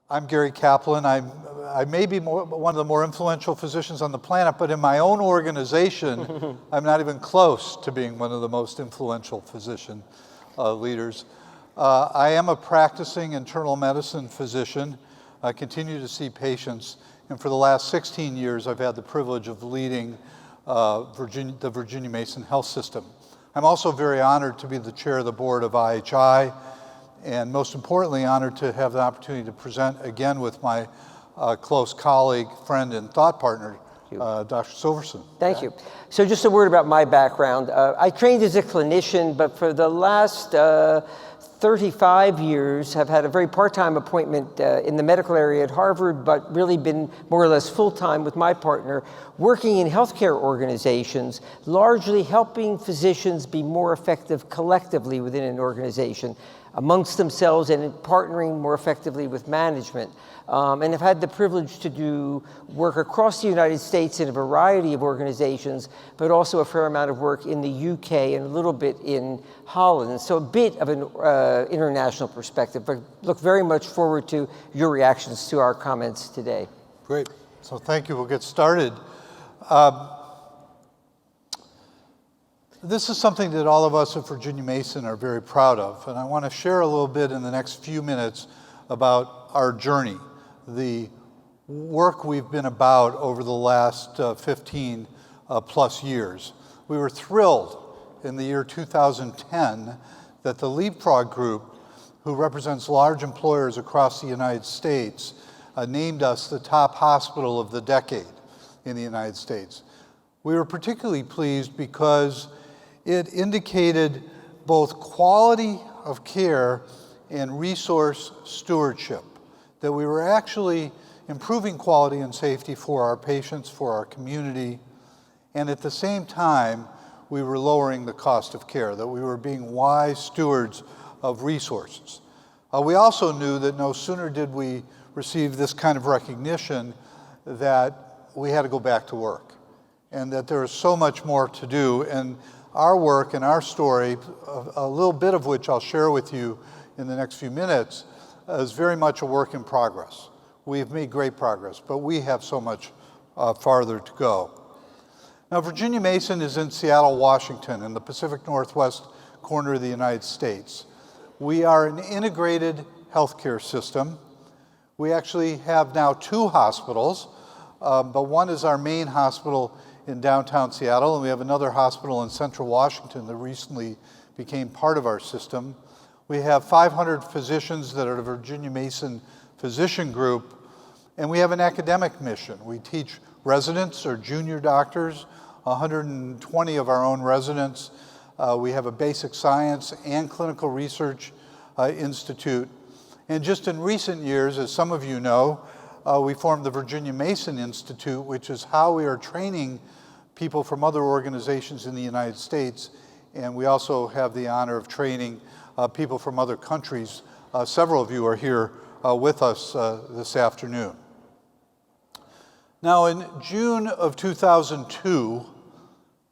I'm Gary Kaplan. I may be one of the more influential physicians on the planet, but in my own organization, I'm not even close to being one of the most influential physician leaders. I am a practicing internal medicine physician. I continue to see patients, and for the last 16 years, I've had the privilege of leading the Virginia Mason Health System. I'm also very honored to be the chair of the board of IHI, and most importantly, honored to have the opportunity to present again with my close colleague, friend, and thought partner, Dr. Silversin. Thank you. So just a word about my background. I trained as a clinician, but for the last 35 years have had a very part-time appointment in the medical area at Harvard, but really been more or less full-time with my partner, working in healthcare organizations, largely helping physicians be more effective collectively within an organization, amongst themselves, and in partnering more effectively with management. And have had the privilege to do work across the United States in a variety of organizations, but also a fair amount of work in the UK and a little bit in Holland. So a bit of an international perspective, but look very much forward to your reactions to our comments today. Great. So thank you. We'll get started. This is something that all of us at Virginia Mason are very proud of, and I want to share a little bit in the next few minutes about our journey, the work we've been about over the last 15 plus years. We were thrilled in the year 2010 that the Leapfrog Group, who represents large employers across the United States, named us the top hospital of the decade in the United States. We were particularly pleased because it indicated both quality of care and resource stewardship, that we were actually improving quality and safety for our patients, for our community, and at the same time, we were lowering the cost of care, that we were being wise stewards of resources. We also knew that no sooner did we receive this kind of recognition that we had to go back to work, and that there was so much more to do. And our work and our story, a little bit of which I'll share with you in the next few minutes, is very much a work in progress. We've made great progress, but we have so much farther to go. Now, Virginia Mason is in Seattle, Washington, in the Pacific Northwest corner of the United States. We are an integrated healthcare system. We actually have now 2 hospitals, but one is our main hospital in downtown Seattle, and we have another hospital in central Washington that recently became part of our system. We have 500 physicians that are the Virginia Mason Physician Group, and we have an academic mission. We teach residents or junior doctors, 120 of our own residents. We have a basic science and clinical research institute. And just in recent years, as some of you know, we formed the Virginia Mason Institute, which is how we are training people from other organizations in the United States. And we also have the honor of training people from other countries. Several of you are here with us this afternoon. Now, in June of 2002,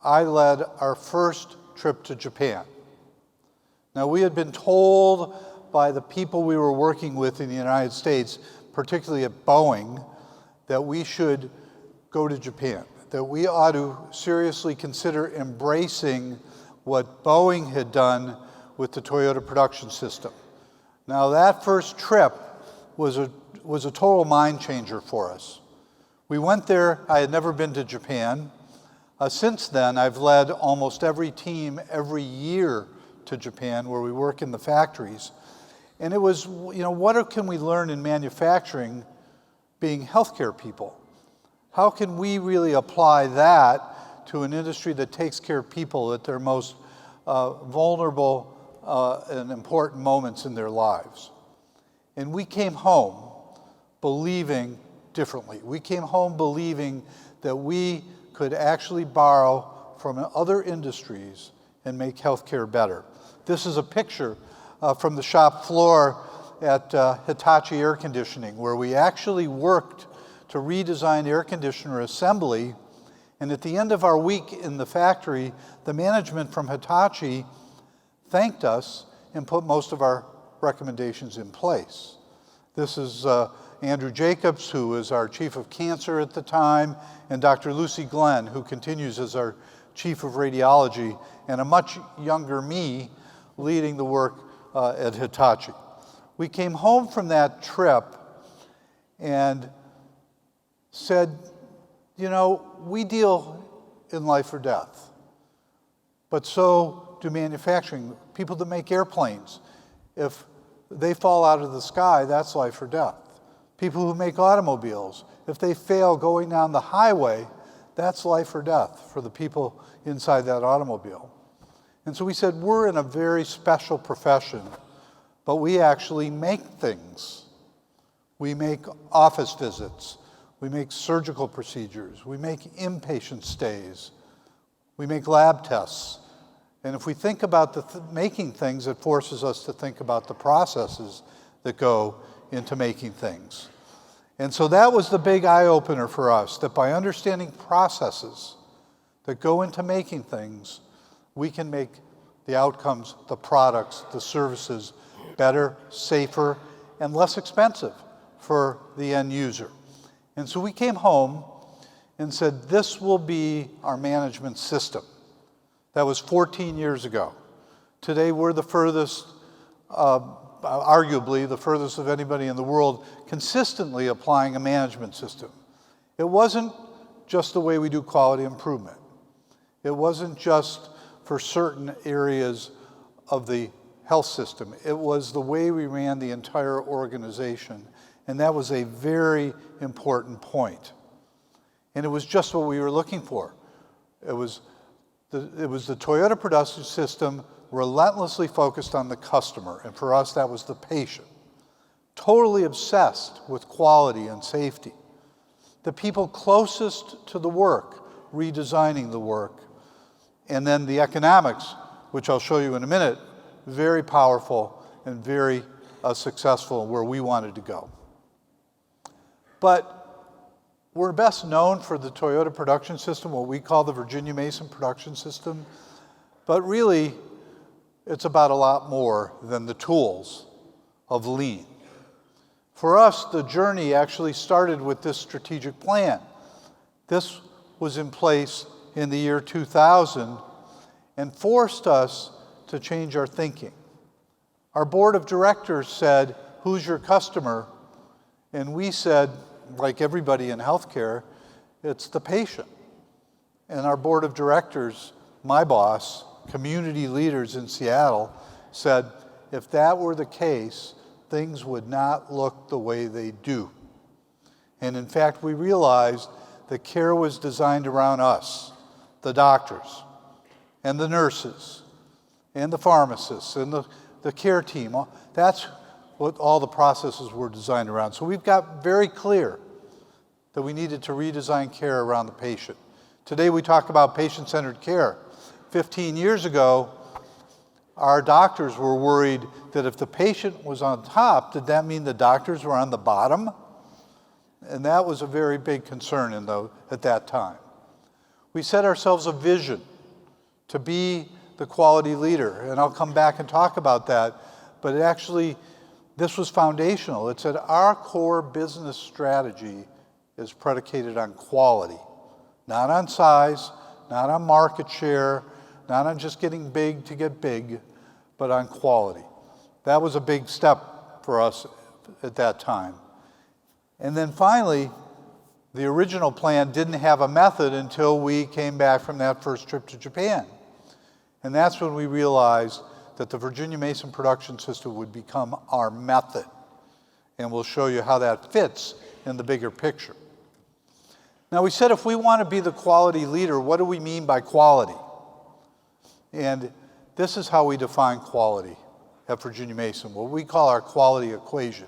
I led our first trip to Japan. Now, we had been told by the people we were working with in the United States, particularly at Boeing, that we should go to Japan, that we ought to seriously consider embracing what Boeing had done with the Toyota production system. Now, that first trip was a total mind changer for us. We went there. I had never been to Japan. Since then, I've led almost every team every year to Japan where we work in the factories. And it was, what can we learn in manufacturing being healthcare people? How can we really apply that to an industry that takes care of people at their most vulnerable and important moments in their lives? And we came home believing differently. We came home believing that we could actually borrow from other industries and make healthcare better. This is a picture from the shop floor at Hitachi Air Conditioning, where we actually worked to redesign air conditioner assembly. And at the end of our week in the factory, the management from Hitachi thanked us and put most of our recommendations in place. This is Andrew Jacobs, who was our chief of cancer at the time, and Dr. Lucy Glenn, who continues as our chief of radiology, and a much younger me leading the work at Hitachi. We came home from that trip and said, you know, we deal in life or death, but so do manufacturing. People that make airplanes, if they fall out of the sky, that's life or death. People who make automobiles, if they fail going down the highway, that's life or death for the people inside that automobile. And so we said, we're in a very special profession, but we actually make things. We make office visits. We make surgical procedures. We make inpatient stays. We make lab tests. And if we think about making things, it forces us to think about the processes that go into making things. And so that was the big eye-opener for us, that by understanding processes that go into making things, we can make the outcomes, the products, the services better, safer, and less expensive for the end user. And so we came home and said, this will be our management system. That was 14 years ago. Today we're the furthest, arguably the furthest of anybody in the world, consistently applying a management system. It wasn't just the way we do quality improvement. It wasn't just for certain areas of the health system. It was the way we ran the entire organization. And that was a very important point. And it was just what we were looking for. It was the Toyota production system relentlessly focused on the customer. And for us, that was the patient. Totally obsessed with quality and safety. The people closest to the work, redesigning the work. And then the economics, which I'll show you in a minute, very powerful and very successful where we wanted to go. But we're best known for the Toyota production system, what we call the Virginia Mason production system. But really, it's about a lot more than the tools of lean. For us, the journey actually started with this strategic plan. This was in place in the year 2000 and forced us to change our thinking. Our board of directors said, who's your customer? And we said, like everybody in healthcare, it's the patient. And our board of directors, my boss, community leaders in Seattle, said, if that were the case, things would not look the way they do. And in fact, we realized that care was designed around us, the doctors, and the nurses, and the pharmacists, and the care team. That's what all the processes were designed around. So we've got very clear that we needed to redesign care around the patient. Today we talk about patient-centered care. 15 years ago, our doctors were worried that if the patient was on top, did that mean the doctors were on the bottom? And that was a very big concern at that time. We set ourselves a vision to be the quality leader, and I'll come back and talk about that, but this was foundational. It said our core business strategy is predicated on quality, not on size, not on market share, not on just getting big to get big, but on quality. That was a big step for us at that time. And then finally, the original plan didn't have a method until we came back from that first trip to Japan. And that's when we realized that the Virginia Mason production system would become our method. And we'll show you how that fits in the bigger picture. Now, we said if we want to be the quality leader, what do we mean by quality? And this is how we define quality at Virginia Mason, what we call our quality equation.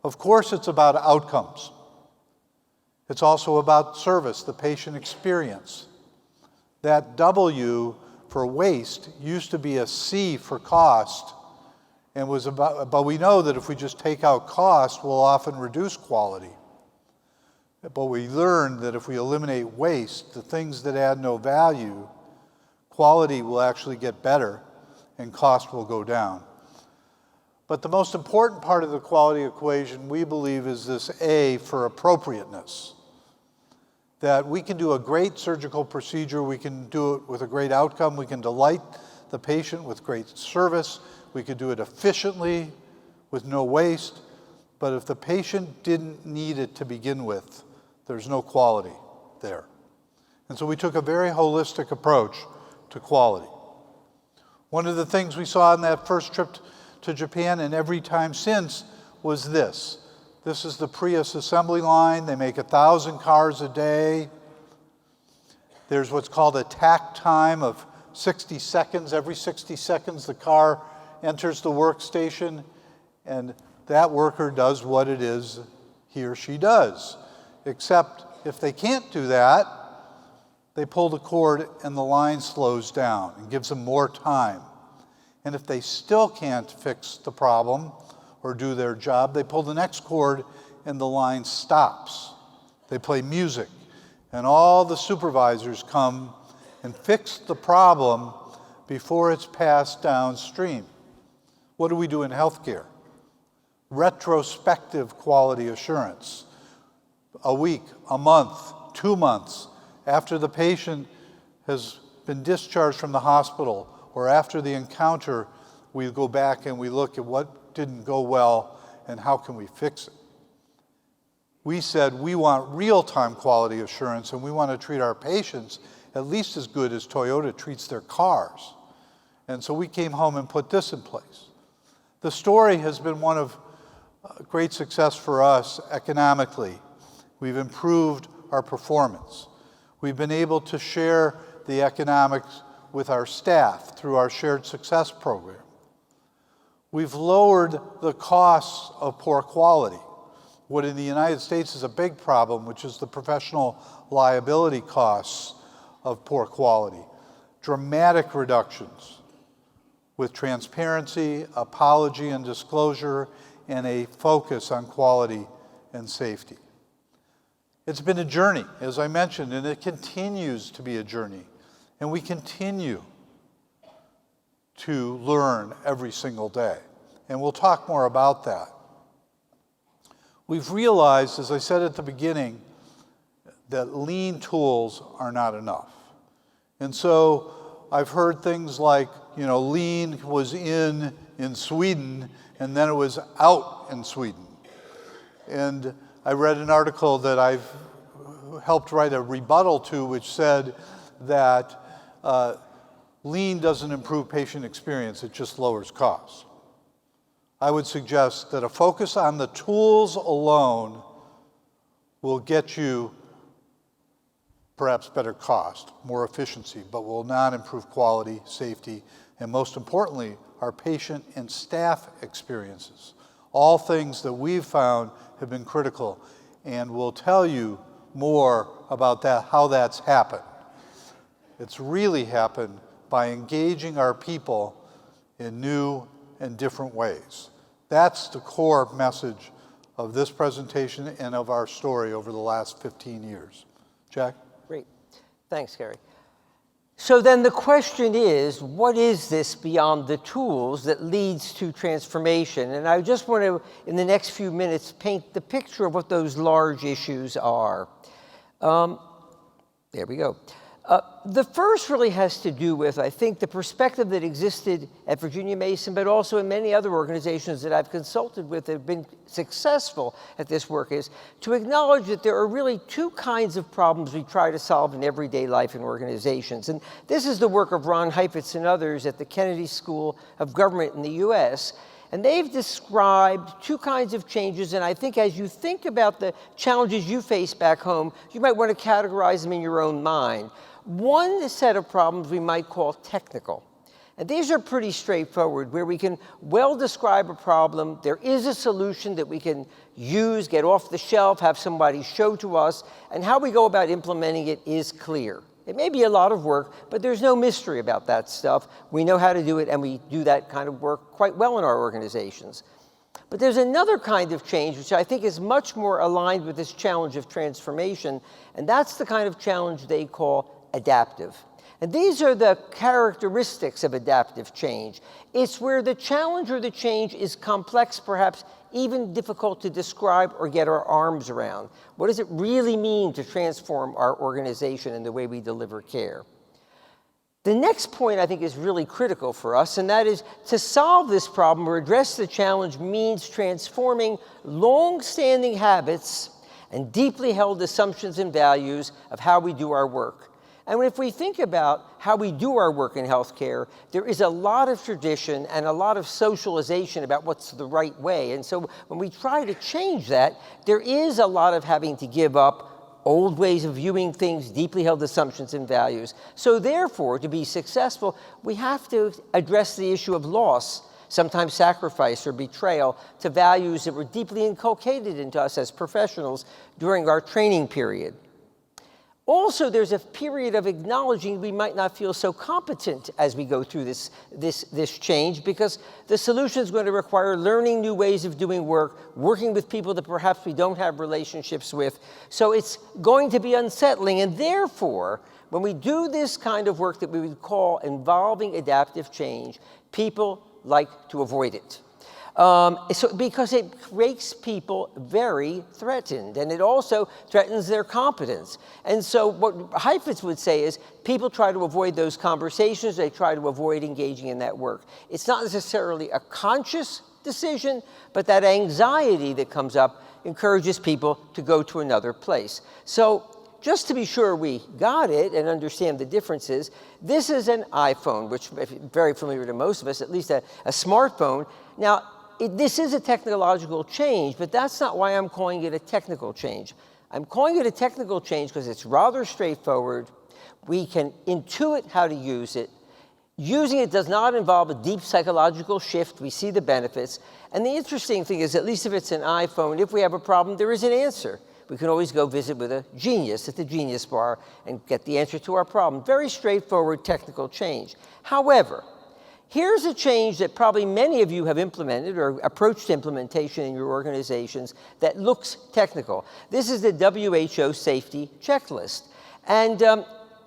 Of course, it's about outcomes. It's also about service, the patient experience. That W for waste used to be a C for cost, and but we know that if we just take out cost, we'll often reduce quality. But we learned that if we eliminate waste, the things that add no value, quality will actually get better and cost will go down. But the most important part of the quality equation, we believe, is this A for appropriateness. That we can do a great surgical procedure, we can do it with a great outcome, we can delight the patient with great service, we could do it efficiently with no waste, but if the patient didn't need it to begin with, there's no quality there. And so we took a very holistic approach to quality. One of the things we saw in that first trip to Japan and every time since was this. This is the Prius assembly line. They make 1,000 cars a day. There's what's called a takt time of 60 seconds. Every 60 seconds, the car enters the workstation, and that worker does what it is he or she does. Except if they can't do that, they pull the cord and the line slows down and gives them more time. And if they still can't fix the problem or do their job, they pull the next cord and the line stops. They play music, and all the supervisors come and fix the problem before it's passed downstream. What do we do in healthcare? Retrospective quality assurance. A week, a month, 2 months after the patient has been discharged from the hospital or after the encounter, we go back and we look at what didn't go well and how can we fix it. We said we want real-time quality assurance, and we want to treat our patients at least as good as Toyota treats their cars. And so we came home and put this in place. The story has been one of great success for us economically. We've improved our performance. We've been able to share the economics with our staff through our shared success program. We've lowered the costs of poor quality. What in the United States is a big problem, which is the professional liability costs of poor quality. Dramatic reductions with transparency, apology and disclosure, and a focus on quality and safety. It's been a journey, as I mentioned, and it continues to be a journey. And we continue to learn every single day. And we'll talk more about that. We've realized, as I said at the beginning, that lean tools are not enough. And so I've heard things like, lean was in Sweden, and then it was out in Sweden. And I read an article that I've helped write a rebuttal to, which said that lean doesn't improve patient experience, it just lowers costs. I would suggest that a focus on the tools alone will get you perhaps better cost, more efficiency, but will not improve quality, safety, and most importantly, our patient and staff experiences. All things that we've found have been critical, and we'll tell you more about that, how that's happened. It's really happened by engaging our people in new and different ways. That's the core message of this presentation and of our story over the last 15 years. Jack? Great. Thanks, Gary. So then the question is, what is this beyond the tools that leads to transformation? And I just want to, in the next few minutes, paint the picture of what those large issues are. There we go. The first really has to do with, I think, the perspective that existed at Virginia Mason, but also in many other organizations that I've consulted with that have been successful at this work, is to acknowledge that there are really two kinds of problems we try to solve in everyday life in organizations. And this is the work of Ron Heifetz and others at the Kennedy School of Government in the US. And they've described two kinds of changes, and I think as you think about the challenges you face back home, you might want to categorize them in your own mind. One set of problems we might call technical. And these are pretty straightforward, where we can well describe a problem, there is a solution that we can use, get off the shelf, have somebody show to us, and how we go about implementing it is clear. It may be a lot of work, but there's no mystery about that stuff. We know how to do it, and we do that kind of work quite well in our organizations. But there's another kind of change, which I think is much more aligned with this challenge of transformation, and that's the kind of challenge they call adaptive. And these are the characteristics of adaptive change. It's where the challenge or the change is complex, perhaps even difficult to describe or get our arms around. What does it really mean to transform our organization and the way we deliver care? The next point I think is really critical for us, and that is to solve this problem or address the challenge means transforming long-standing habits and deeply held assumptions and values of how we do our work. And if we think about how we do our work in healthcare, there is a lot of tradition and a lot of socialization about what's the right way. And so when we try to change that, there is a lot of having to give up old ways of viewing things, deeply held assumptions and values. So therefore, to be successful, we have to address the issue of loss, sometimes sacrifice or betrayal, to values that were deeply inculcated into us as professionals during our training period. Also, there's a period of acknowledging we might not feel so competent as we go through this change, because the solution is going to require learning new ways of doing work, working with people that perhaps we don't have relationships with. So it's going to be unsettling, and therefore, when we do this kind of work that we would call involving adaptive change, people like to avoid it. Because it makes people very threatened, and it also threatens their competence. And so what Heifetz would say is people try to avoid those conversations, they try to avoid engaging in that work. It's not necessarily a conscious decision, but that anxiety that comes up encourages people to go to another place. So just to be sure we got it and understand the differences, this is an iPhone, which is very familiar to most of us, at least a smartphone. Now, this is a technological change, but that's not why I'm calling it a technical change. I'm calling it a technical change because it's rather straightforward. We can intuit how to use it. Using it does not involve a deep psychological shift. We see the benefits. And the interesting thing is, at least if it's an iPhone, if we have a problem, there is an answer. We can always go visit with a genius at the Genius Bar and get the answer to our problem. Very straightforward technical change. However, here's a change that probably many of you have implemented or approached implementation in your organizations that looks technical. This is the WHO safety checklist. And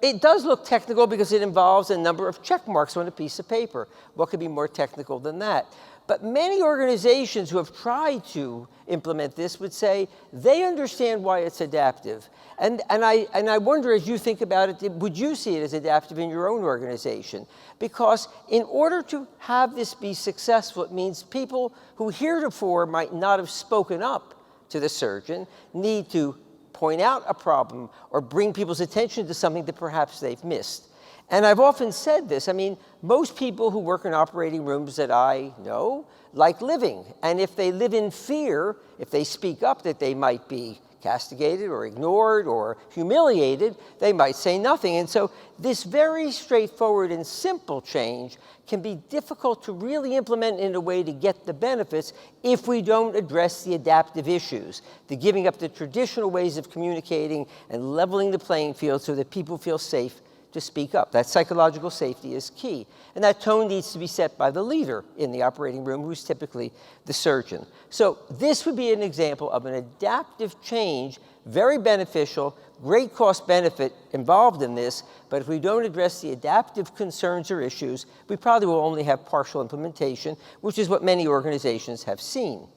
it does look technical because it involves a number of check marks on a piece of paper. What could be more technical than that? But many organizations who have tried to implement this would say they understand why it's adaptive. And I wonder, as you think about it, would you see it as adaptive in your own organization? Because in order to have this be successful, it means people who heretofore might not have spoken up to the surgeon need to point out a problem or bring people's attention to something that perhaps they've missed. And I've often said this, I mean, most people who work in operating rooms that I know like living. And if they live in fear, if they speak up that they might be castigated or ignored or humiliated, they might say nothing. And so this very straightforward and simple change can be difficult to really implement in a way to get the benefits if we don't address the adaptive issues, the giving up the traditional ways of communicating and leveling the playing field so that people feel safe to speak up. That psychological safety is key. And that tone needs to be set by the leader in the operating room, who's typically the surgeon. So this would be an example of an adaptive change, very beneficial, great cost benefit involved in this, but if we don't address the adaptive concerns or issues, we probably will only have partial implementation, which is what many organizations have seen.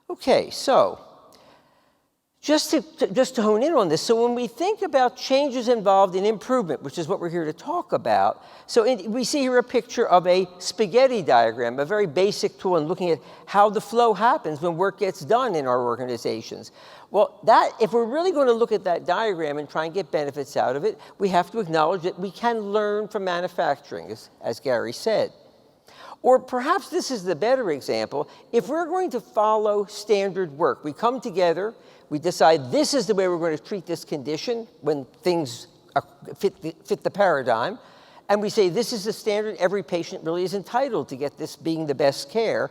Okay, so just to hone in on this, so when we think about changes involved in improvement, which is what we're here to talk about, we see here a picture of a spaghetti diagram, a very basic tool in looking at how the flow happens when work gets done in our organizations. Well, if we're really going to look at that diagram and try and get benefits out of it, we have to acknowledge that we can learn from manufacturing, as Gary said. Or perhaps this is the better example. If we're going to follow standard work, we come together, we decide this is the way we're going to treat this condition when things fit the paradigm, and we say this is the standard, every patient really is entitled to get this being the best care.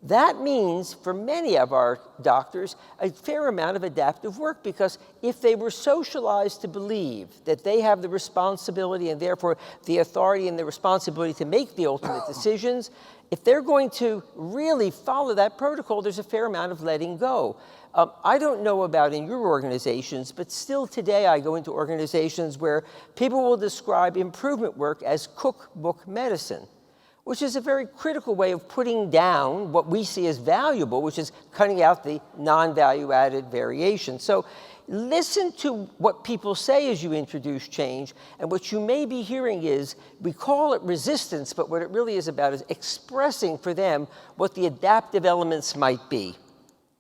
That means, for many of our doctors, a fair amount of adaptive work, because if they were socialized to believe that they have the responsibility and therefore the authority and the responsibility to make the ultimate decisions, if they're going to really follow that protocol, there's a fair amount of letting go. I don't know about in your organizations, but still today I go into organizations where people will describe improvement work as cookbook medicine, which is a very critical way of putting down what we see as valuable, which is cutting out the non-value-added variation. So listen to what people say as you introduce change, and what you may be hearing is, we call it resistance, but what it really is about is expressing for them what the adaptive elements might be.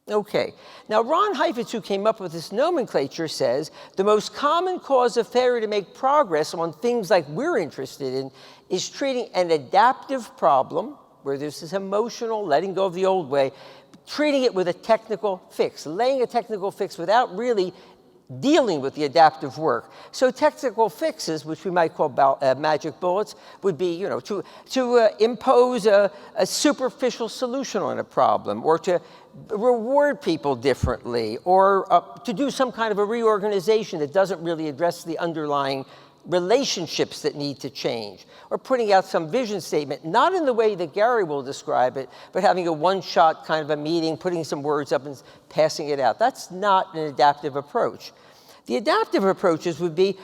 Okay, now Ron Heifetz, who came up with this nomenclature, says the most common cause of failure to make progress on things like we're interested in is treating an adaptive problem, where there's this emotional letting go of the old way, treating it with a technical fix, laying a technical fix without really dealing with the adaptive work. So technical fixes, which we might call magic bullets, would be, to impose a superficial solution on a problem, or to reward people differently, or to do some kind of a reorganization that doesn't really address the underlying relationships that need to change, or putting out some vision statement, not in the way that Gary will describe it, but having a one-shot kind of a meeting, putting some words up and passing it out. That's not an adaptive approach. The adaptive approaches would be,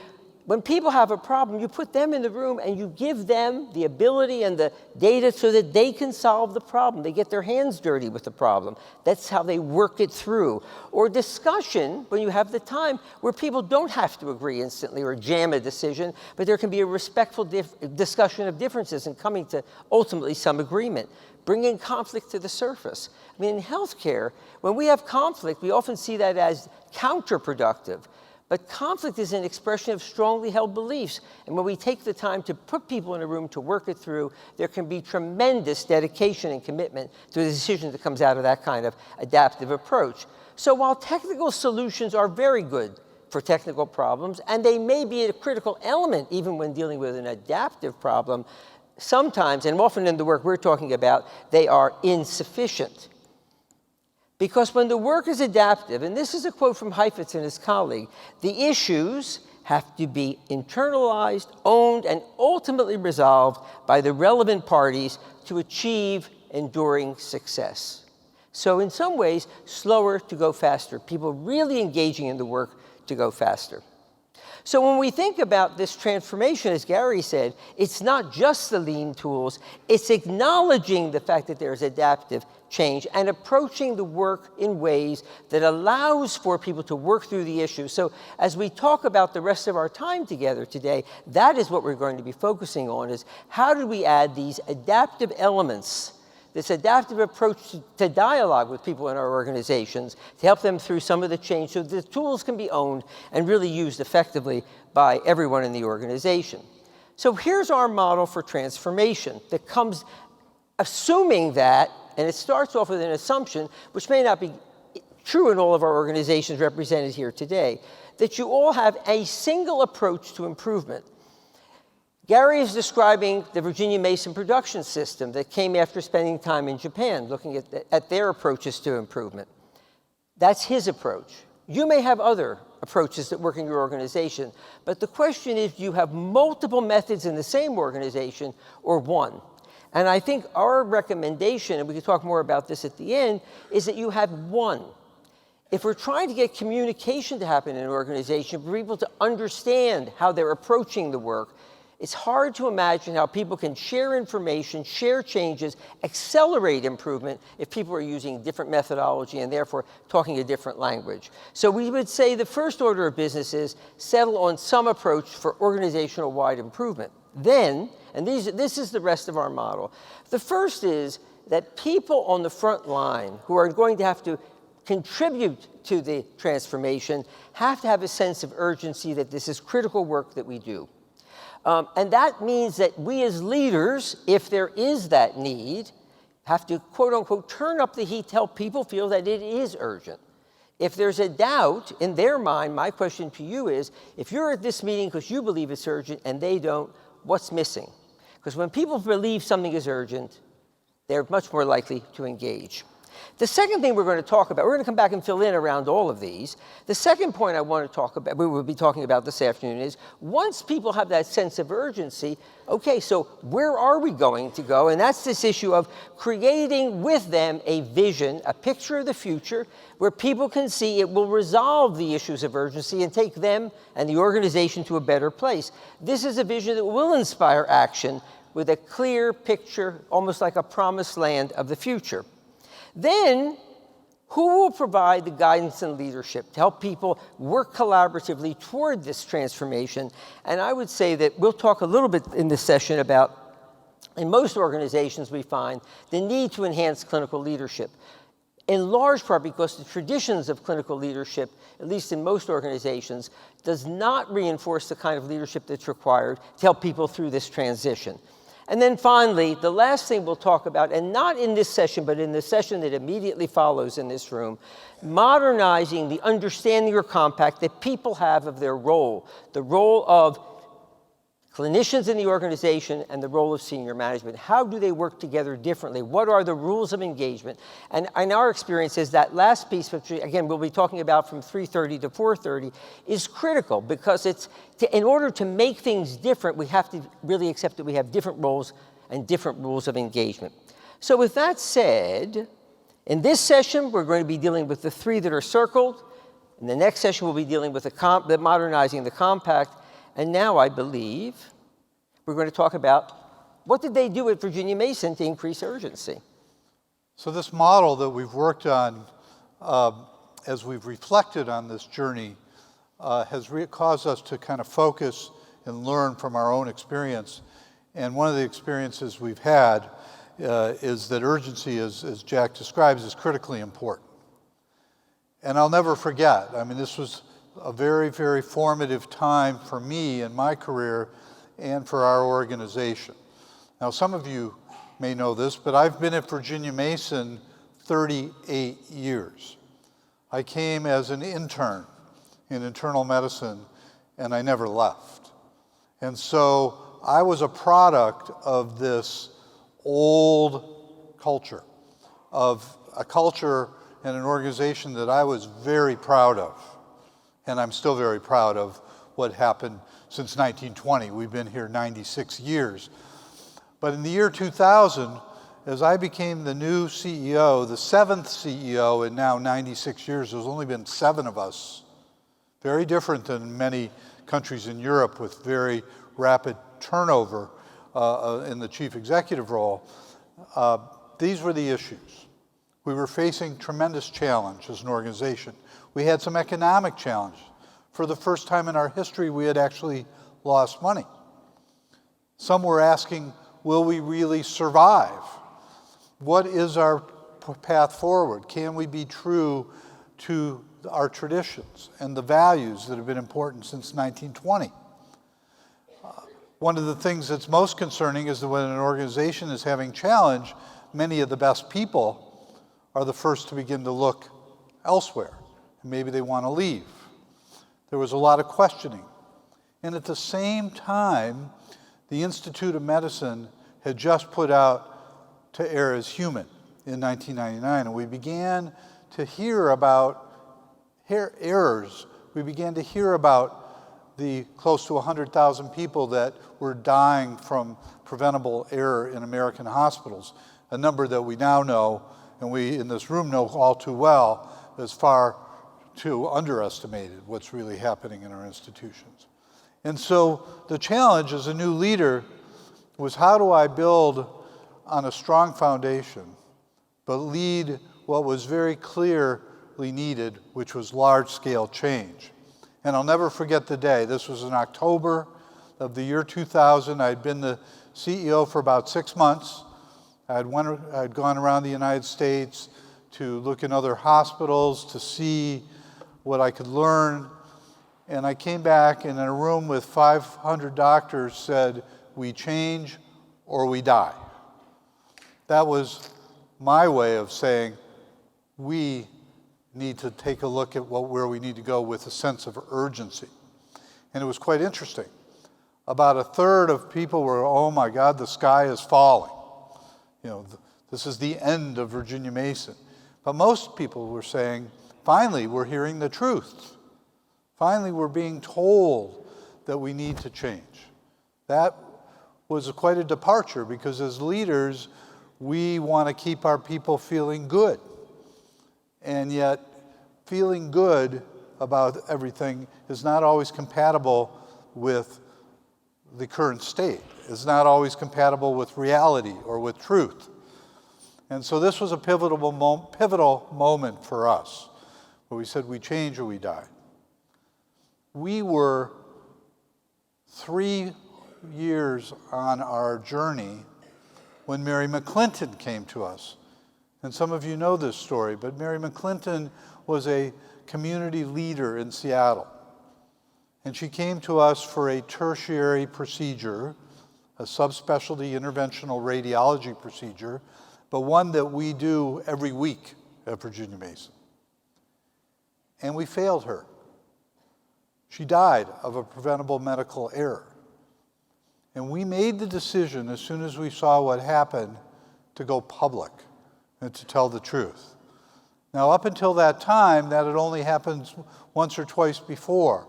when people have a problem, you put them in the room and you give them the ability and the data so that they can solve the problem. They get their hands dirty with the problem. That's how they work it through. Or discussion, when you have the time, where people don't have to agree instantly or jam a decision, but there can be a respectful discussion of differences and coming to ultimately some agreement. Bringing conflict to the surface. I mean, in healthcare, when we have conflict, we often see that as counterproductive. But conflict is an expression of strongly held beliefs. And when we take the time to put people in a room to work it through, there can be tremendous dedication and commitment to the decision that comes out of that kind of adaptive approach. So while technical solutions are very good for technical problems, and they may be a critical element even when dealing with an adaptive problem, sometimes, and often in the work we're talking about, they are insufficient. Because when the work is adaptive, and this is a quote from Heifetz and his colleague, the issues have to be internalized, owned, and ultimately resolved by the relevant parties to achieve enduring success. So in some ways, slower to go faster, people really engaging in the work to go faster. So when we think about this transformation, as Gary said, it's not just the lean tools, it's acknowledging the fact that there's adaptive change and approaching the work in ways that allows for people to work through the issues. So as we talk about the rest of our time together today, that is what we're going to be focusing on, is how do we add these adaptive elements, this adaptive approach to dialogue with people in our organizations to help them through some of the change so the tools can be owned and really used effectively by everyone in the organization. So here's our model for transformation that comes assuming that, and it starts off with an assumption, which may not be true in all of our organizations represented here today, that you all have a single approach to improvement. Gary is describing the Virginia Mason production system that came after spending time in Japan, looking at their approaches to improvement. That's his approach. You may have other approaches that work in your organization, but the question is, do you have multiple methods in the same organization or one? And I think our recommendation, and we can talk more about this at the end, is that you have one. If we're trying to get communication to happen in an organization, for people to understand how they're approaching the work, it's hard to imagine how people can share information, share changes, accelerate improvement if people are using different methodology and therefore talking a different language. So we would say the first order of business is settle on some approach for organizational-wide improvement. Then, and this is the rest of our model, the first is that people on the front line who are going to have to contribute to the transformation have to have a sense of urgency that this is critical work that we do. And that means that we as leaders, if there is that need, have to, quote unquote, turn up the heat to help people feel that it is urgent. If there's a doubt in their mind, my question to you is, if you're at this meeting because you believe it's urgent and they don't, what's missing? Because when people believe something is urgent, they're much more likely to engage. The second thing we're going to talk about, we're going to come back and fill in around all of these. The second point I want to talk about, we will be talking about this afternoon, is once people have that sense of urgency, okay, so where are we going to go? And that's this issue of creating with them a vision, a picture of the future, where people can see it will resolve the issues of urgency and take them and the organization to a better place. This is a vision that will inspire action with a clear picture, almost like a promised land of the future. Then, who will provide the guidance and leadership to help people work collaboratively toward this transformation? And I would say that we'll talk a little bit in this session about, in most organizations we find, the need to enhance clinical leadership. In large part because the traditions of clinical leadership, at least in most organizations, does not reinforce the kind of leadership that's required to help people through this transition. And then finally, the last thing we'll talk about, and not in this session, but in the session that immediately follows in this room, modernizing the understanding or compact that people have of their role, the role of clinicians in the organization and the role of senior management. How do they work together differently? What are the rules of engagement? And in our experience is that last piece, which again we'll be talking about from 3:30 to 4:30, is critical because in order to make things different, we have to really accept that we have different roles and different rules of engagement. So with that said, in this session, we're going to be dealing with the three that are circled. In the next session, we'll be dealing with the modernizing the compact. And now I believe we're going to talk about what did they do at Virginia Mason to increase urgency. So this model that we've worked on as we've reflected on this journey has caused us to kind of focus and learn from our own experience. And one of the experiences we've had is that urgency, as Jack describes, is critically important. And I'll never forget, I mean, this was a very, very formative time for me in my career and for our organization. Now, some of you may know this, but I've been at Virginia Mason 38 years. I came as an intern in internal medicine, and I never left. And so I was a product of this old culture, of a culture and an organization that I was very proud of. And I'm still very proud of what happened since 1920. We've been here 96 years. But in the year 2000, as I became the new CEO, the seventh CEO in now 96 years, there's only been 7 of us. Very different than many countries in Europe with very rapid turnover in the chief executive role. These were the issues. We were facing tremendous challenge as an organization. We had some economic challenges. For the first time in our history, we had actually lost money. Some were asking, will we really survive? What is our path forward? Can we be true to our traditions and the values that have been important since 1920? One of the things that's most concerning is that when an organization is having challenge, many of the best people are the first to begin to look elsewhere. Maybe they want to leave. There was a lot of questioning. And at the same time, the Institute of Medicine had just put out To Err is Human in 1999. And we began to hear about errors. We began to hear about the close to 100,000 people that were dying from preventable error in American hospitals, a number that we now know, and we in this room know all too well, is far too underestimated what's really happening in our institutions. And so the challenge as a new leader was, how do I build on a strong foundation, but lead what was very clearly needed, which was large-scale change? And I'll never forget the day. This was in October of the year 2000. I'd been the CEO for about 6 months. I'd gone around the United States to look in other hospitals, to see what I could learn. And I came back and in a room with 500 doctors said, we change or we die. That was my way of saying, we need to take a look at where we need to go with a sense of urgency. And it was quite interesting. About a third of people were, oh my God, the sky is falling. You know, this is the end of Virginia Mason. But most people were saying, finally, we're hearing the truth. Finally, we're being told that we need to change. That was quite a departure, because as leaders, we want to keep our people feeling good. And yet, feeling good about everything is not always compatible with the current state. It's not always compatible with reality or with truth. And so this was a pivotal moment for us, where we said we change or we die. We were 3 years on our journey when Mary McClinton came to us. And some of you know this story, but Mary McClinton was a community leader in Seattle. And she came to us for a tertiary procedure, a subspecialty interventional radiology procedure, but one that we do every week at Virginia Mason. And we failed her. She died of a preventable medical error. And we made the decision, as soon as we saw what happened, to go public and to tell the truth. Now, up until that time, that had only happened once or twice before.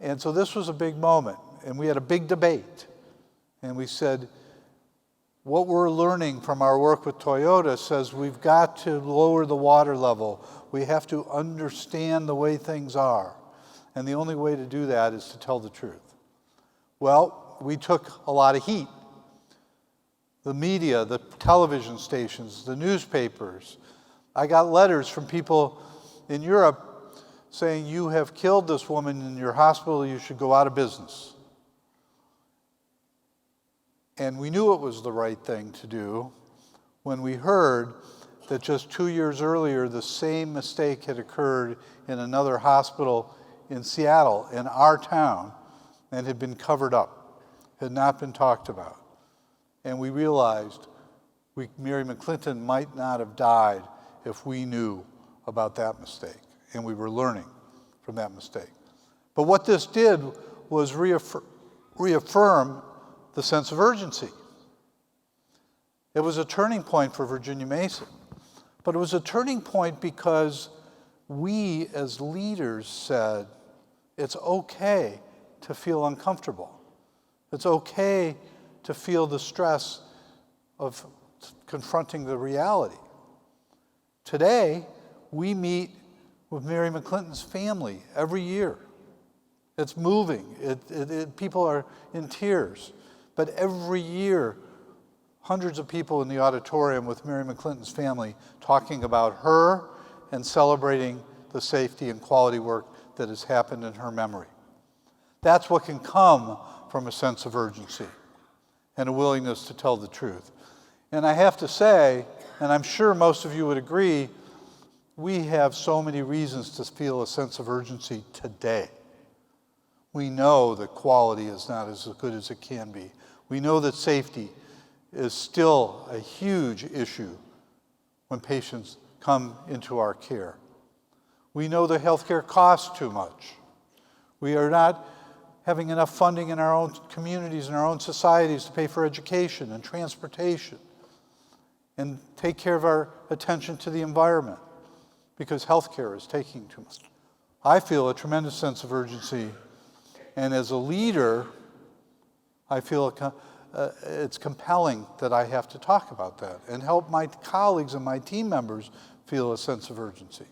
And so this was a big moment, and we had a big debate. And we said, what we're learning from our work with Toyota says we've got to lower the water level. We have to understand the way things are. And the only way to do that is to tell the truth. Well, we took a lot of heat. The media, the television stations, the newspapers. I got letters from people in Europe saying, you have killed this woman in your hospital, you should go out of business. And we knew it was the right thing to do when we heard that just 2 years earlier, the same mistake had occurred in another hospital in Seattle, in our town, and had been covered up, had not been talked about. And we realized Mary McClinton might not have died if we knew about that mistake, and we were learning from that mistake. But what this did was reaffirm the sense of urgency. It was a turning point for Virginia Mason, but it was a turning point because we as leaders said, it's okay to feel uncomfortable. It's okay to feel the stress of confronting the reality. Today, we meet with Mary McClinton's family every year. It's moving. People are in tears. But every year, hundreds of people in the auditorium with Mary McClinton's family talking about her and celebrating the safety and quality work that has happened in her memory. That's what can come from a sense of urgency and a willingness to tell the truth. And I have to say, and I'm sure most of you would agree, we have so many reasons to feel a sense of urgency today. We know that quality is not as good as it can be. We know that safety is still a huge issue when patients come into our care. We know that healthcare costs too much. We are not having enough funding in our own communities and our own societies to pay for education and transportation and take care of our attention to the environment because healthcare is taking too much. I feel a tremendous sense of urgency, and as a leader, I feel it's compelling that I have to talk about that and help my colleagues and my team members feel a sense of urgency.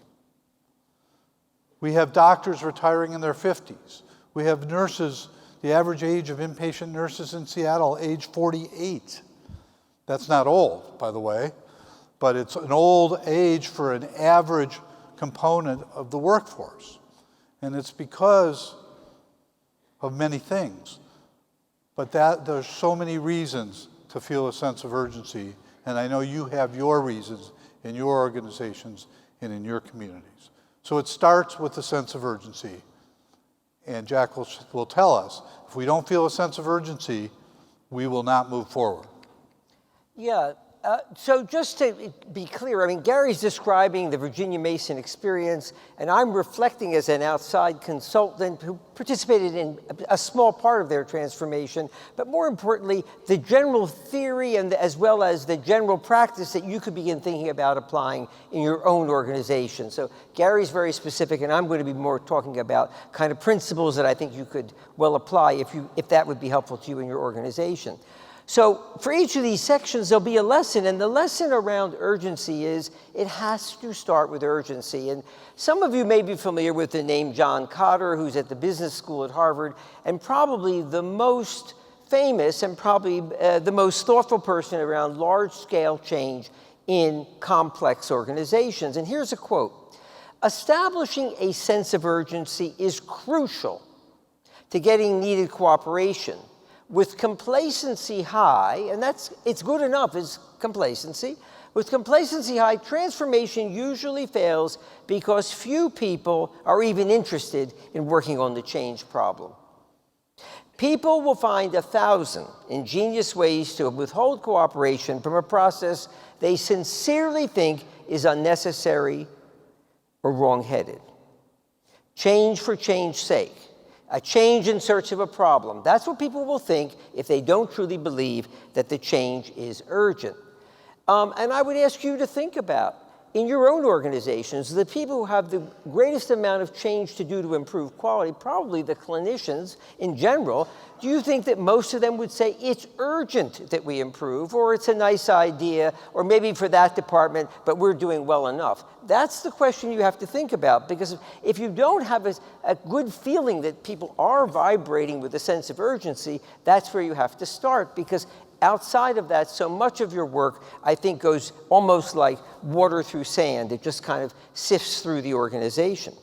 We have doctors retiring in their 50s. We have nurses, the average age of inpatient nurses in Seattle, age 48. That's not old, by the way, but it's an old age for an average component of the workforce. And it's because of many things. But there's so many reasons to feel a sense of urgency, and I know you have your reasons in your organizations and in your communities. So it starts with a sense of urgency, and Jack will tell us, if we don't feel a sense of urgency, we will not move forward. Yeah, So just to be clear, I mean, Gary's describing the Virginia Mason experience, and I'm reflecting as an outside consultant who participated in a small part of their transformation, but more importantly, the general theory and as well as the general practice that you could begin thinking about applying in your own organization. So Gary's very specific, and I'm going to be more talking about kind of principles that I think you could well apply if that would be helpful to you in your organization. So for each of these sections, there'll be a lesson, and the lesson around urgency is it has to start with urgency. And some of you may be familiar with the name John Kotter, who's at the business school at Harvard, and probably the most famous and probably the most thoughtful person around large-scale change in complex organizations. And here's a quote: "Establishing a sense of urgency is crucial to getting needed cooperation. With complacency high," and it's good enough is complacency, "with complacency high, transformation usually fails because few people are even interested in working on the change problem. People will find 1,000 ingenious ways to withhold cooperation from a process they sincerely think is unnecessary or wrong-headed. Change for change's sake. A change in search of a problem. That's what people will think if they don't truly believe that the change is urgent." And I would ask you to think about, in your own organizations, the people who have the greatest amount of change to do to improve quality, probably the clinicians in general. Do you think that most of them would say it's urgent that we improve, or it's a nice idea, or maybe for that department, but we're doing well enough? That's the question you have to think about, because if you don't have a good feeling that people are vibrating with a sense of urgency, that's where you have to start, because outside of that, so much of your work, I think, goes almost like water through sand. It just kind of sifts through the organization.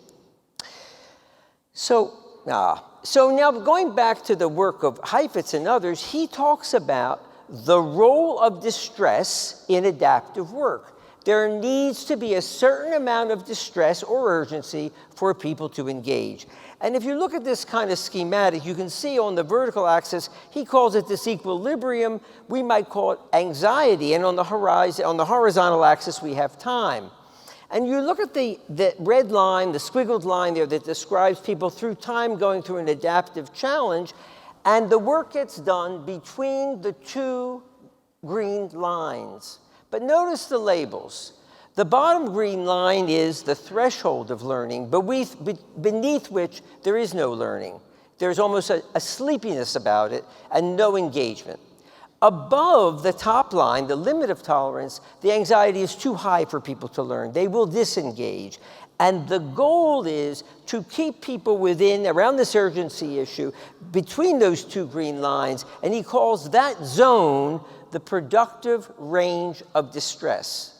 So now going back to the work of Heifetz and others, he talks about the role of distress in adaptive work. There needs to be a certain amount of distress or urgency for people to engage. And if you look at this kind of schematic, you can see on the vertical axis, he calls it this equilibrium. We might call it anxiety. And on the horizontal axis, we have time. And you look at the red line, the squiggled line there that describes people through time going through an adaptive challenge, and the work gets done between the two green lines. But notice the labels. The bottom green line is the threshold of learning, beneath which there is no learning. There's almost a sleepiness about it and no engagement. Above the top line, the limit of tolerance, the anxiety is too high for people to learn. They will disengage. And the goal is to keep people around this urgency issue, between those two green lines, and he calls that zone the productive range of distress.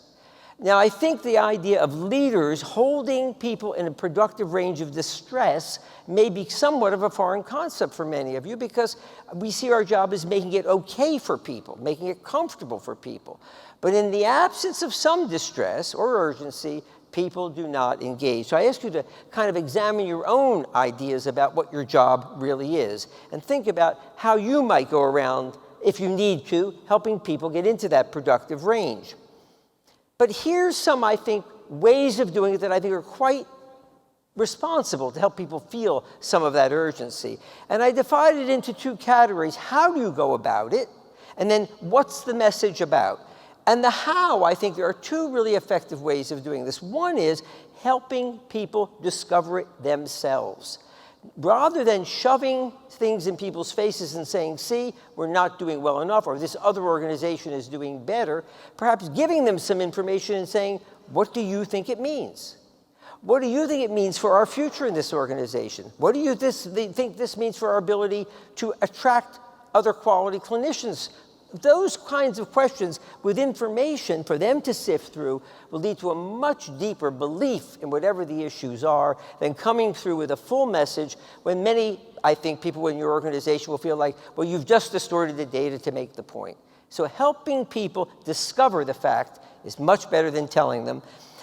Now, I think the idea of leaders holding people in a productive range of distress may be somewhat of a foreign concept for many of you, because we see our job as making it okay for people, making it comfortable for people. But in the absence of some distress or urgency, people do not engage. So I ask you to kind of examine your own ideas about what your job really is, and think about how you might go around, if you need to, helping people get into that productive range. But here's some, I think, ways of doing it that I think are quite responsible to help people feel some of that urgency. And I divided it into two categories. How do you go about it? And then what's the message about? And the how, I think there are two really effective ways of doing this. One is helping people discover it themselves. Rather than shoving things in people's faces and saying, see, we're not doing well enough, or this other organization is doing better, perhaps giving them some information and saying, what do you think it means? What do you think it means for our future in this organization? What do you think this means for our ability to attract other quality clinicians? Those kinds of questions with information for them to sift through will lead to a much deeper belief in whatever the issues are than coming through with a full message when many, I think, people in your organization will feel like, well, you've just distorted the data to make the point. So helping people discover the fact is much better than telling them.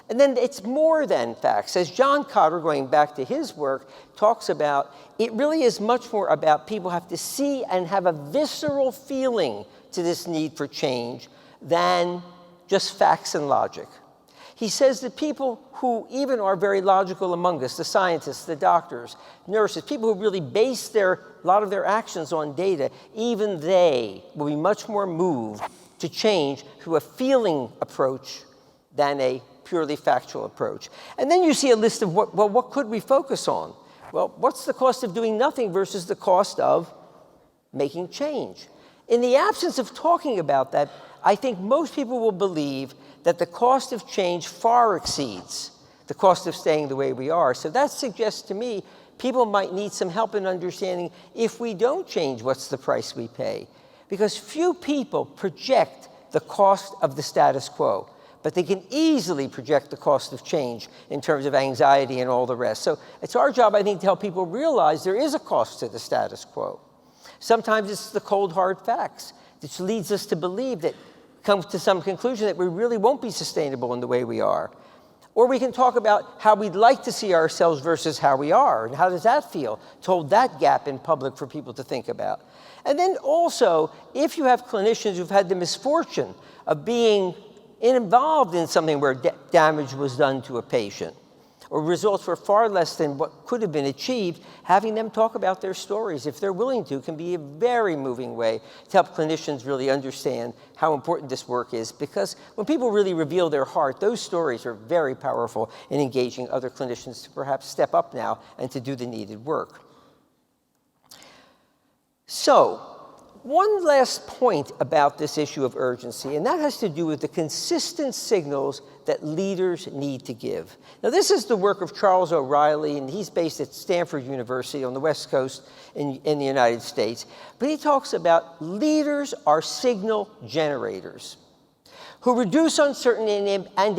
And then it's more than facts. As John Kotter, going back to his work, talks about, it really is much more about people have to see and have a visceral feeling to this need for change than just facts and logic. He says that people who even are very logical among us, the scientists, the doctors, nurses, people who really base a lot of their actions on data, even they will be much more moved to change to a feeling approach than a purely factual approach. And then you see a list of what could we focus on? Well, what's the cost of doing nothing versus the cost of making change? In the absence of talking about that, I think most people will believe that the cost of change far exceeds the cost of staying the way we are. So that suggests to me people might need some help in understanding if we don't change, what's the price we pay? Because few people project the cost of the status quo, but they can easily project the cost of change in terms of anxiety and all the rest. So it's our job, I think, to help people realize there is a cost to the status quo. Sometimes it's the cold, hard facts, which leads us to believe that, come to some conclusion that we really won't be sustainable in the way we are. Or we can talk about how we'd like to see ourselves versus how we are, and how does that feel, to hold that gap in public for people to think about. And then also, if you have clinicians who've had the misfortune of being involved in something where damage was done to a patient, or results were far less than what could have been achieved, having them talk about their stories, if they're willing to, can be a very moving way to help clinicians really understand how important this work is. Because when people really reveal their heart, those stories are very powerful in engaging other clinicians to perhaps step up now and to do the needed work. So, one last point about this issue of urgency, and that has to do with the consistent signals that leaders need to give. Now, this is the work of Charles O'Reilly, and he's based at Stanford University on the West Coast in the United States. But he talks about leaders are signal generators who reduce uncertainty and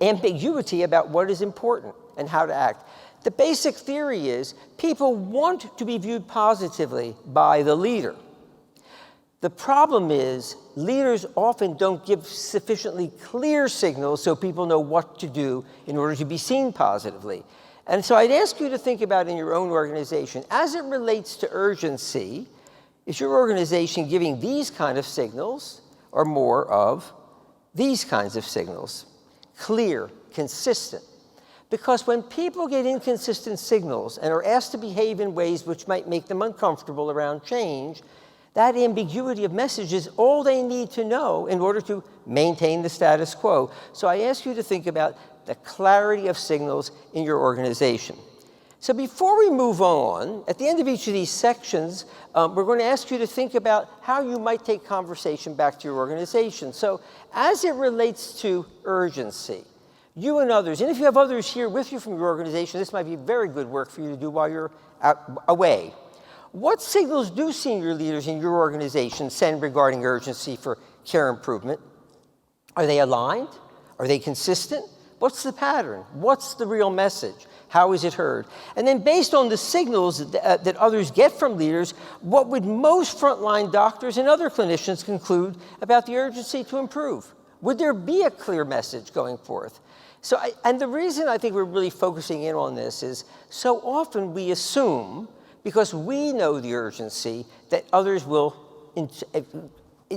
ambiguity about what is important and how to act. The basic theory is people want to be viewed positively by the leader. The problem is leaders often don't give sufficiently clear signals so people know what to do in order to be seen positively. And so I'd ask you to think about in your own organization, as it relates to urgency, is your organization giving these kind of signals or more of these kinds of signals? Clear, consistent. Because when people get inconsistent signals and are asked to behave in ways which might make them uncomfortable around change, that ambiguity of message is all they need to know in order to maintain the status quo. So I ask you to think about the clarity of signals in your organization. So before we move on, at the end of each of these sections, we're going to ask you to think about how you might take conversation back to your organization. So as it relates to urgency, you and others, and if you have others here with you from your organization, this might be very good work for you to do while you're away. What signals do senior leaders in your organization send regarding urgency for care improvement? Are they aligned? Are they consistent? What's the pattern? What's the real message? How is it heard? And then based on the signals that others get from leaders, what would most frontline doctors and other clinicians conclude about the urgency to improve? Would there be a clear message going forth? And the reason I think we're really focusing in on this is so often we assume, because we know the urgency, that others will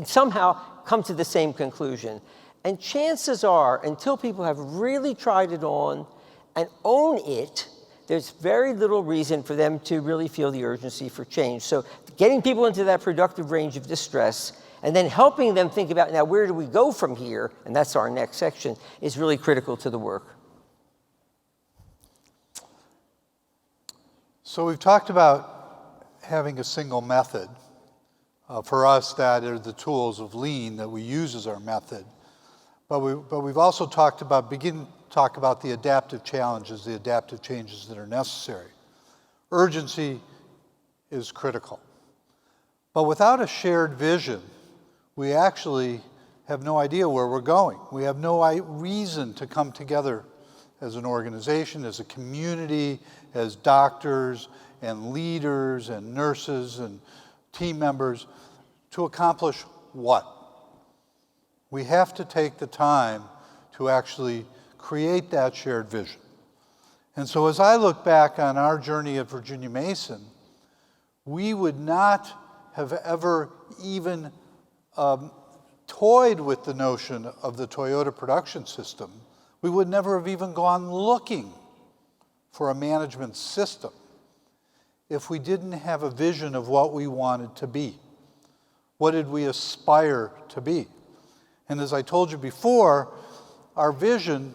somehow come to the same conclusion. And chances are, until people have really tried it on and own it, there's very little reason for them to really feel the urgency for change. So getting people into that productive range of distress and then helping them think about, now, where do we go from here? And that's our next section, is really critical to the work. So we've talked about having a single method. For us, that are the tools of Lean that we use as our method. But we've also talked about, talk about the adaptive challenges, the adaptive changes that are necessary. Urgency is critical. But without a shared vision, we actually have no idea where we're going. We have no reason to come together as an organization, as a community, as doctors and leaders and nurses and team members to accomplish what? We have to take the time to actually create that shared vision. And so as I look back on our journey at Virginia Mason, we would not have ever even toyed with the notion of the Toyota production system, we would never have even gone looking for a management system if we didn't have a vision of what we wanted to be. What did we aspire to be? And as I told you before, our vision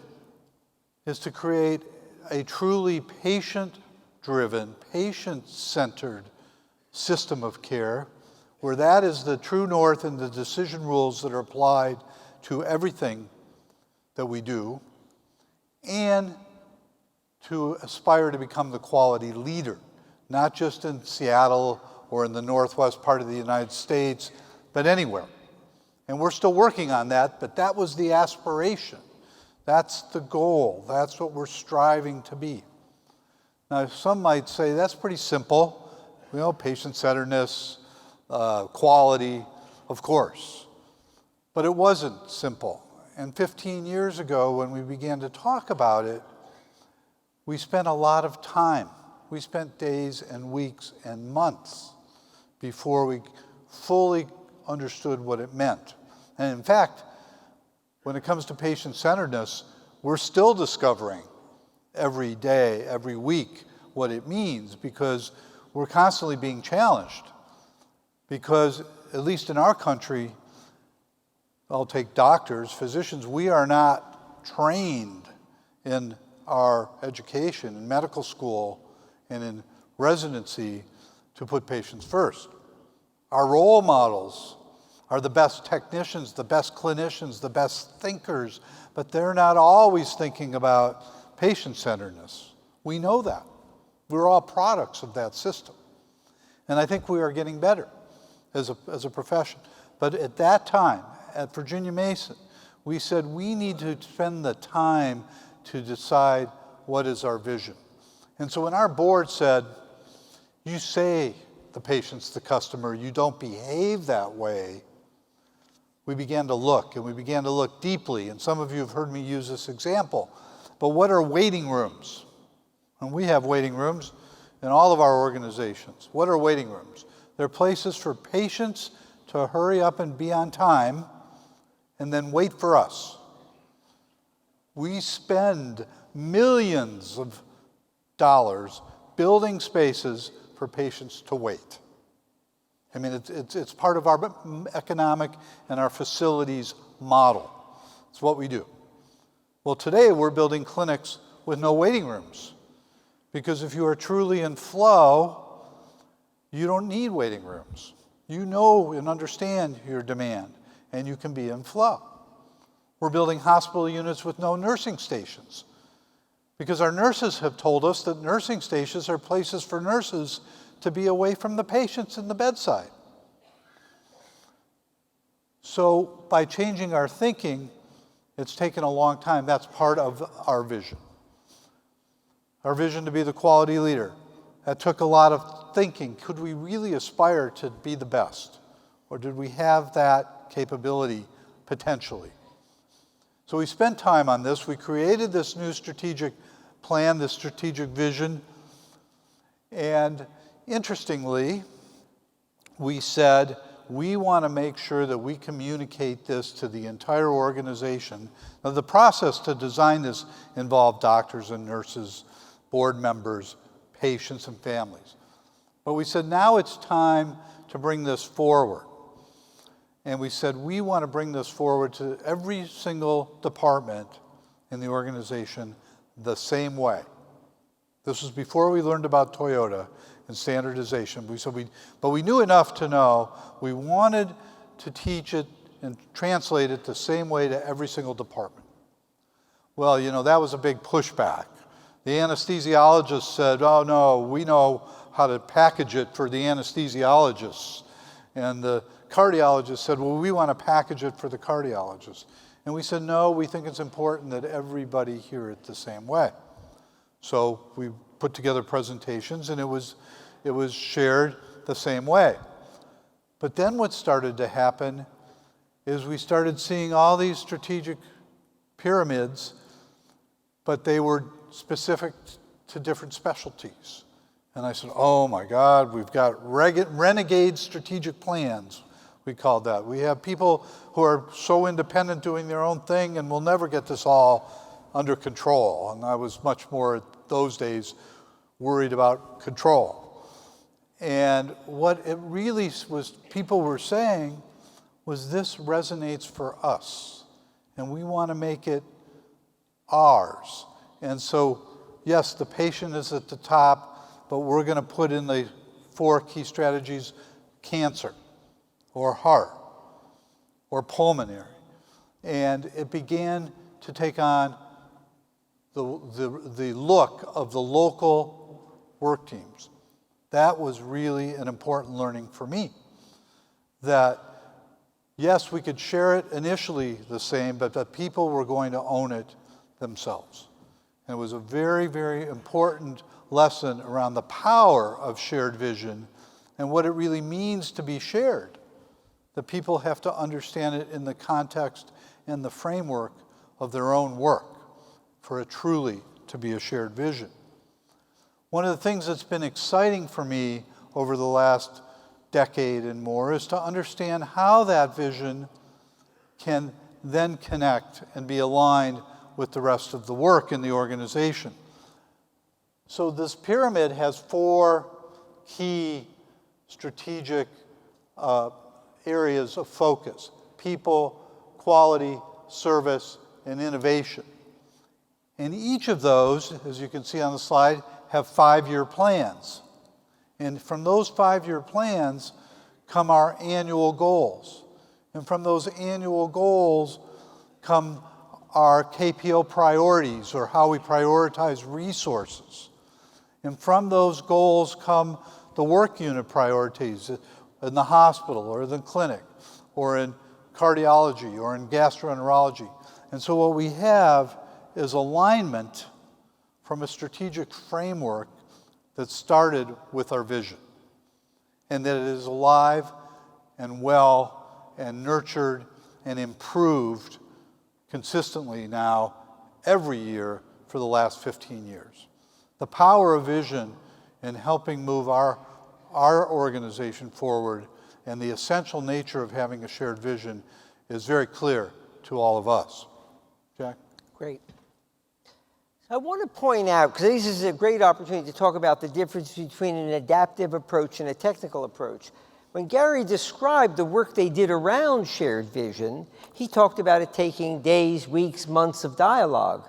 is to create a truly patient-driven, patient-centered system of care, where that is the true north and the decision rules that are applied to everything that we do, and to aspire to become the quality leader, not just in Seattle or in the northwest part of the United States, but anywhere. And we're still working on that, but that was the aspiration. That's the goal. That's what we're striving to be. Now, some might say that's pretty simple. You know, patient-centeredness, quality, of course. But it wasn't simple. And 15 years ago, when we began to talk about it, we spent a lot of time. We spent days and weeks and months before we fully understood what it meant. And in fact, when it comes to patient-centeredness, we're still discovering every day, every week, what it means, because we're constantly being challenged. Because, at least in our country, I'll take doctors, physicians, we are not trained in our education, in medical school, and in residency to put patients first. Our role models are the best technicians, the best clinicians, the best thinkers, but they're not always thinking about patient-centeredness. We know that. We're all products of that system. And I think we are getting better as a profession. But at that time, at Virginia Mason, we said we need to spend the time to decide what is our vision. And so when our board said, you say the patient's the customer, you don't behave that way, we began to look, and we began to look deeply. And some of you have heard me use this example. But what are waiting rooms? And we have waiting rooms in all of our organizations. What are waiting rooms? They're places for patients to hurry up and be on time and then wait for us. We spend millions of dollars building spaces for patients to wait. I mean, it's part of our economic and our facilities model. It's what we do. Well, today we're building clinics with no waiting rooms, because if you are truly in flow, you don't need waiting rooms. You know and understand your demand, and you can be in flow. We're building hospital units with no nursing stations, because our nurses have told us that nursing stations are places for nurses to be away from the patients in the bedside. So by changing our thinking, it's taken a long time. That's part of our vision. Our vision to be the quality leader. That took a lot of thinking. Could we really aspire to be the best? Or did we have that capability potentially? So we spent time on this. We created this new strategic plan, this strategic vision. And interestingly, we said, we want to make sure that we communicate this to the entire organization. Now, the process to design this involved doctors and nurses, board members, patients, and families. But we said, now it's time to bring this forward. And we said, we want to bring this forward to every single department in the organization the same way. This was before we learned about Toyota and standardization. But we knew enough to know we wanted to teach it and translate it the same way to every single department. Well, you know, that was a big pushback. The anesthesiologist said, oh no, we know how to package it for the anesthesiologists. And the cardiologist said, well, we want to package it for the cardiologists. And we said, no, we think it's important that everybody hear it the same way. So we put together presentations, and it was shared the same way. But then what started to happen is we started seeing all these strategic pyramids, but they were specific to different specialties. And I said, oh my God, we've got renegade strategic plans. we called that. We have people who are so independent doing their own thing and will never get this all under control. And I was much more those days worried about control. And what it really was, people were saying was, this resonates for us, and we want to make it ours. And so, yes, the patient is at the top, but we're going to put in the 4 key strategies: cancer, or heart, or pulmonary. And it began to take on the look of the local work teams. That was really an important learning for me. That, yes, we could share it initially the same, but that people were going to own it themselves. And it was a very, very important lesson around the power of shared vision and what it really means to be shared. The people have to understand it in the context and the framework of their own work for it truly to be a shared vision. One of the things that's been exciting for me over the last decade and more is to understand how that vision can then connect and be aligned with the rest of the work in the organization. So this pyramid has 4 key strategic areas of focus: people, quality, service, and innovation. And each of those, as you can see on the slide, have 5-year plans. And from those 5-year plans come our annual goals. And from those annual goals come our KPO priorities, or how we prioritize resources. And from those goals come the work unit priorities in the hospital, or the clinic, or in cardiology, or in gastroenterology. And so what we have is alignment from a strategic framework that started with our vision, and that it is alive and well and nurtured and improved consistently now every year for the last 15 years. The power of vision in helping move our organization forward, and the essential nature of having a shared vision, is very clear to all of us. Jack? Great. I want to point out, because this is a great opportunity to talk about the difference between an adaptive approach and a technical approach. When Gary described the work they did around shared vision, he talked about it taking days, weeks, months of dialogue.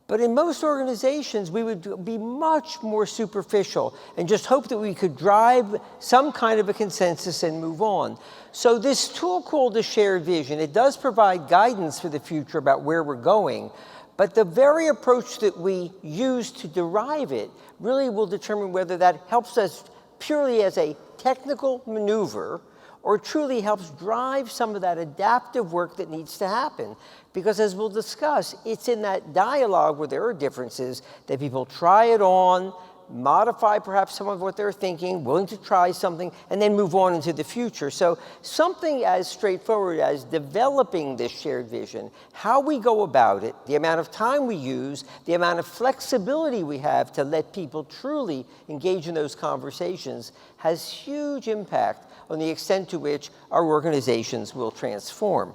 But in most organizations, we would be much more superficial and just hope that we could drive some kind of a consensus and move on. So this tool called the shared vision, it does provide guidance for the future about where we're going, but the very approach that we use to derive it really will determine whether that helps us purely as a technical maneuver or truly helps drive some of that adaptive work that needs to happen. Because as we'll discuss, it's in that dialogue where there are differences that people try it on, modify perhaps some of what they're thinking, willing to try something, and then move on into the future. So something as straightforward as developing this shared vision, how we go about it, the amount of time we use, the amount of flexibility we have to let people truly engage in those conversations, has huge impact on the extent to which our organizations will transform.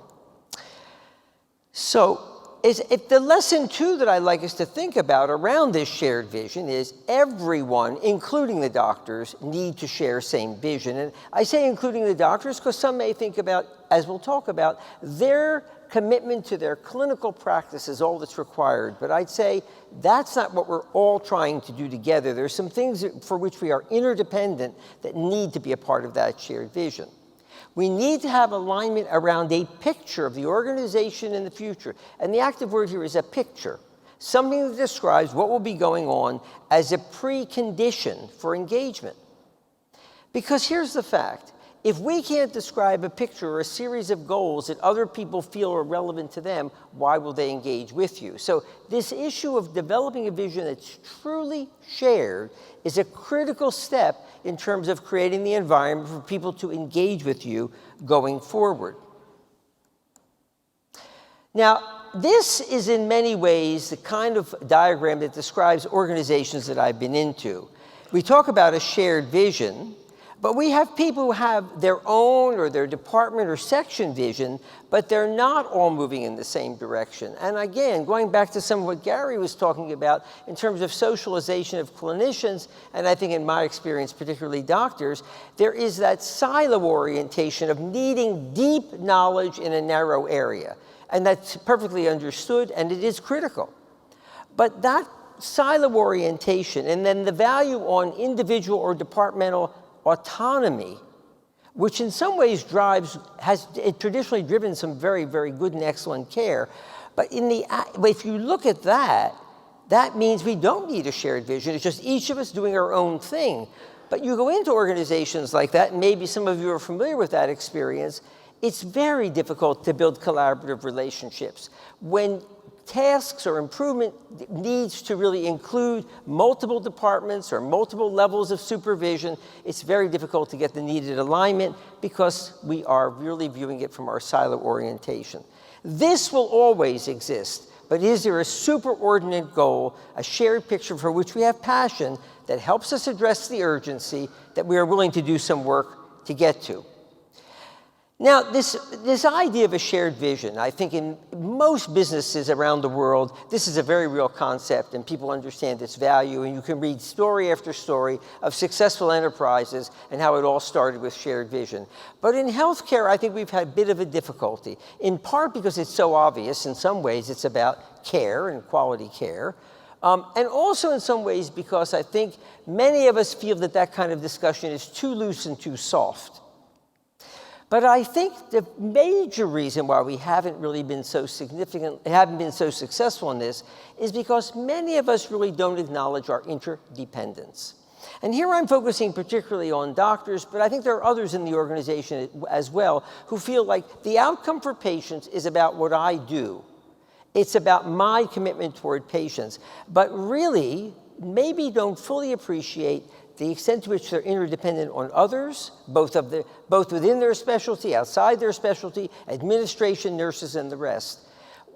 So, if the lesson 2 that I'd like us to think about around this shared vision is everyone, including the doctors, need to share same vision. And I say including the doctors because some may think about, as we'll talk about, their commitment to their clinical practice is all that's required. But I'd say that's not what we're all trying to do together. There's some things for which we are interdependent that need to be a part of that shared vision. We need to have alignment around a picture of the organization in the future. And the active word here is a picture, something that describes what will be going on as a precondition for engagement. Because here's the fact. If we can't describe a picture or a series of goals that other people feel are relevant to them, why will they engage with you? So this issue of developing a vision that's truly shared is a critical step in terms of creating the environment for people to engage with you going forward. Now, this is in many ways the kind of diagram that describes organizations that I've been into. We talk about a shared vision, But we have people who have their own or their department or section vision, but they're not all moving in the same direction. And again, going back to some of what Gary was talking about in terms of socialization of clinicians, and I think in my experience, particularly doctors, there is that silo orientation of needing deep knowledge in a narrow area. And that's perfectly understood, and it is critical. But that silo orientation, and then the value on individual or departmental autonomy, which in some ways has traditionally driven some very, very good and excellent care. But if you look at that, that means we don't need a shared vision. It's just each of us doing our own thing. But you go into organizations like that, and maybe some of you are familiar with that experience, it's very difficult to build collaborative relationships. When tasks or improvement needs to really include multiple departments or multiple levels of supervision, it's very difficult to get the needed alignment because we are really viewing it from our silo orientation. This will always exist, but is there a superordinate goal, a shared picture for which we have passion that helps us address the urgency that we are willing to do some work to get to? Now, this idea of a shared vision, I think in most businesses around the world, this is a very real concept and people understand its value, and you can read story after story of successful enterprises and how it all started with shared vision. But in healthcare, I think we've had a bit of a difficulty, in part because it's so obvious. In some ways, it's about care and quality care. And also in some ways because I think many of us feel that that kind of discussion is too loose and too soft. But I think the major reason why we haven't really been so successful in this is because many of us really don't acknowledge our interdependence. And here I'm focusing particularly on doctors, but I think there are others in the organization as well who feel like the outcome for patients is about what I do. It's about my commitment toward patients, but really maybe don't fully appreciate the extent to which they're interdependent on others, both within their specialty, outside their specialty, administration, nurses, and the rest.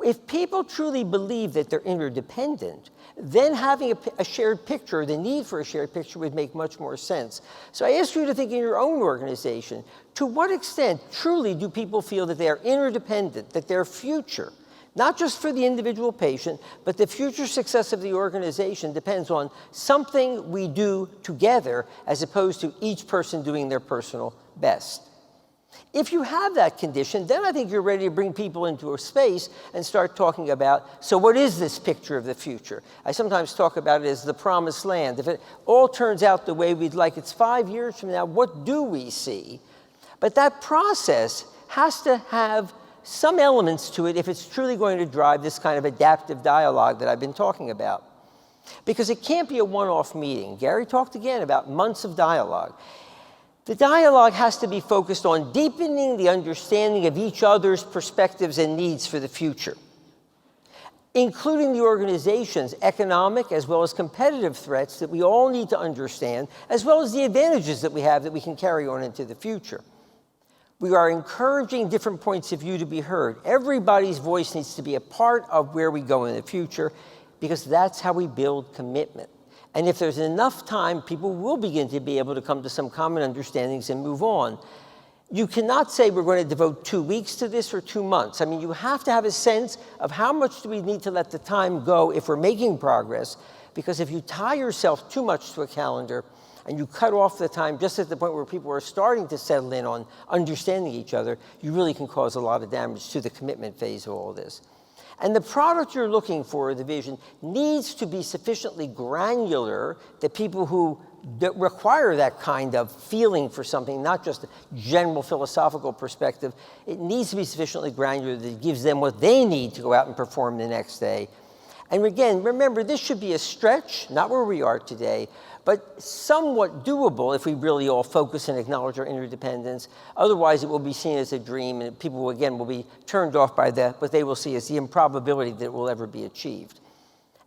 If people truly believe that they're interdependent, then having a shared picture, the need for a shared picture would make much more sense. So I ask you to think in your own organization, to what extent truly do people feel that they are interdependent, that their future, not just for the individual patient, but the future success of the organization depends on something we do together as opposed to each person doing their personal best. If you have that condition, then I think you're ready to bring people into a space and start talking about, so what is this picture of the future? I sometimes talk about it as the promised land. If it all turns out the way we'd like, it's 5 years from now, what do we see? But that process has to have some elements to it if it's truly going to drive this kind of adaptive dialogue that I've been talking about. Because it can't be a one-off meeting. Gary talked again about months of dialogue. The dialogue has to be focused on deepening the understanding of each other's perspectives and needs for the future, including the organization's economic as well as competitive threats that we all need to understand, as well as the advantages that we have that we can carry on into the future. We are encouraging different points of view to be heard. Everybody's voice needs to be a part of where we go in the future because that's how we build commitment. And if there's enough time, people will begin to be able to come to some common understandings and move on. You cannot say we're going to devote 2 weeks to this or 2 months. I mean, you have to have a sense of how much do we need to let the time go if we're making progress, because if you tie yourself too much to a calendar, and you cut off the time just at the point where people are starting to settle in on understanding each other, you really can cause a lot of damage to the commitment phase of all this. And the product you're looking for, the vision, needs to be sufficiently granular that people who require that kind of feeling for something, not just a general philosophical perspective, it needs to be sufficiently granular that it gives them what they need to go out and perform the next day. And again, remember, this should be a stretch, not where we are today, but somewhat doable if we really all focus and acknowledge our interdependence. Otherwise, it will be seen as a dream, and people, again, will be turned off by what they will see as the improbability that it will ever be achieved.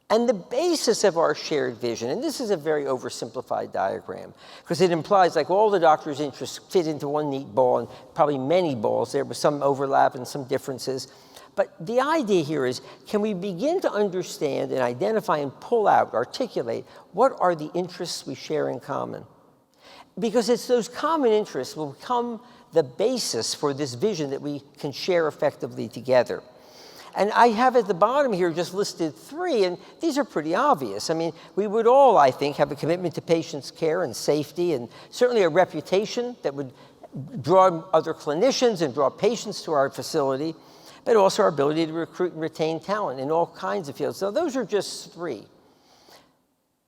And the basis of our shared vision, and this is a very oversimplified diagram, because it implies like all the doctors' interests fit into one neat ball, and probably many balls there with some overlap and some differences. But the idea here is, can we begin to understand and identify and pull out, articulate, what are the interests we share in common? because it's those common interests will become the basis for this vision that we can share effectively together. And I have at the bottom here just listed 3, and these are pretty obvious. I mean, we would all, I think, have a commitment to patients' care and safety, and certainly a reputation that would draw other clinicians and draw patients to our facility, but also our ability to recruit and retain talent in all kinds of fields. So those are just 3.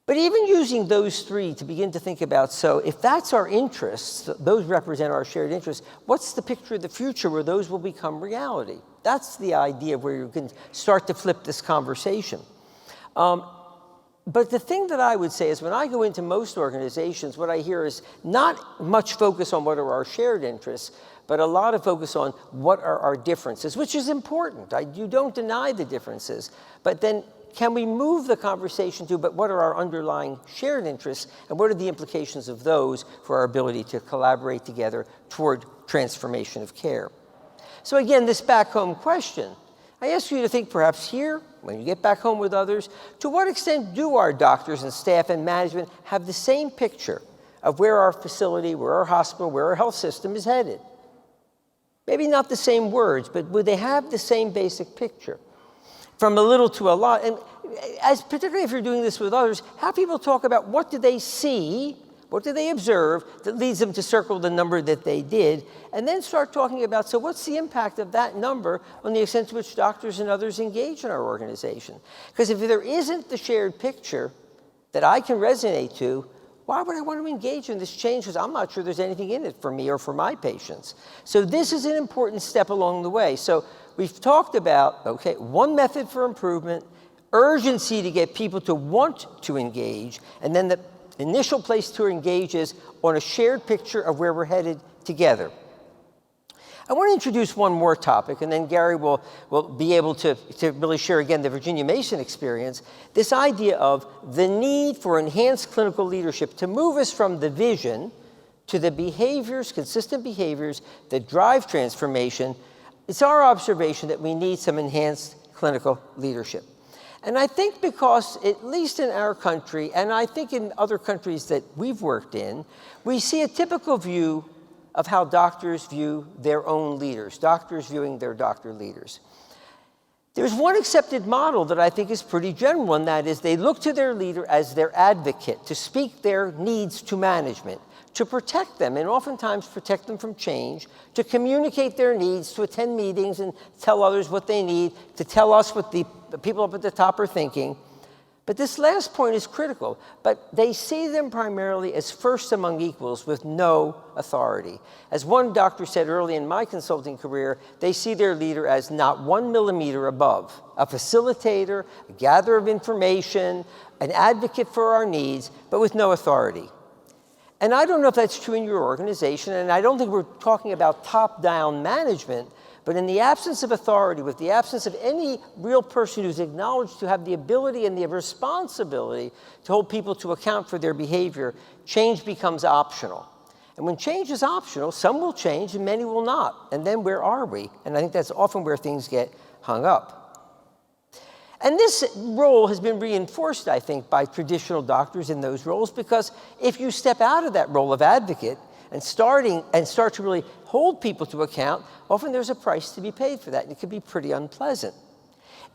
But even using those 3 to begin to think about, so if that's our interests, those represent our shared interests, what's the picture of the future where those will become reality? That's the idea of where you can start to flip this conversation. But the thing that I would say is when I go into most organizations, what I hear is not much focus on what are our shared interests, but a lot of focus on what are our differences, which is important. You don't deny the differences, but then can we move the conversation to, but what are our underlying shared interests, and what are the implications of those for our ability to collaborate together toward transformation of care? So again, this back home question, I ask you to think perhaps here, when you get back home with others, to what extent do our doctors and staff and management have the same picture of where our facility, where our hospital, where our health system is headed? Maybe not the same words, but would they have the same basic picture? From a little to a lot, and particularly if you're doing this with others, have people talk about what do they see, what do they observe that leads them to circle the number that they did, and then start talking about, so what's the impact of that number on the extent to which doctors and others engage in our organization? Because if there isn't the shared picture that I can resonate to, why would I want to engage in this change? Because I'm not sure there's anything in it for me or for my patients. So this is an important step along the way. So we've talked about, okay, one method for improvement, urgency to get people to want to engage, and then the initial place to engage is on a shared picture of where we're headed together. I want to introduce one more topic, and then Gary will be able to really share again the Virginia Mason experience, this idea of the need for enhanced clinical leadership to move us from the vision to the behaviors, consistent behaviors that drive transformation. It's our observation that we need some enhanced clinical leadership. And I think because, at least in our country, and I think in other countries that we've worked in, we see a typical view of how doctors view their own leaders, doctors viewing their doctor leaders. There's one accepted model that I think is pretty general, and that is they look to their leader as their advocate, to speak their needs to management, to protect them, and oftentimes protect them from change, to communicate their needs, to attend meetings and tell others what they need, to tell us what the people up at the top are thinking. But this last point is critical, but they see them primarily as first among equals with no authority. As one doctor said early in my consulting career, they see their leader as not 1 millimeter above, a facilitator, a gatherer of information, an advocate for our needs, but with no authority. And I don't know if that's true in your organization, and I don't think we're talking about top-down management, but in the absence of authority, with the absence of any real person who's acknowledged to have the ability and the responsibility to hold people to account for their behavior, change becomes optional. And when change is optional, some will change and many will not. And then where are we? And I think that's often where things get hung up. And this role has been reinforced, I think, by traditional doctors in those roles, because if you step out of that role of advocate and start to really hold people to account, often there's a price to be paid for that, and it can be pretty unpleasant.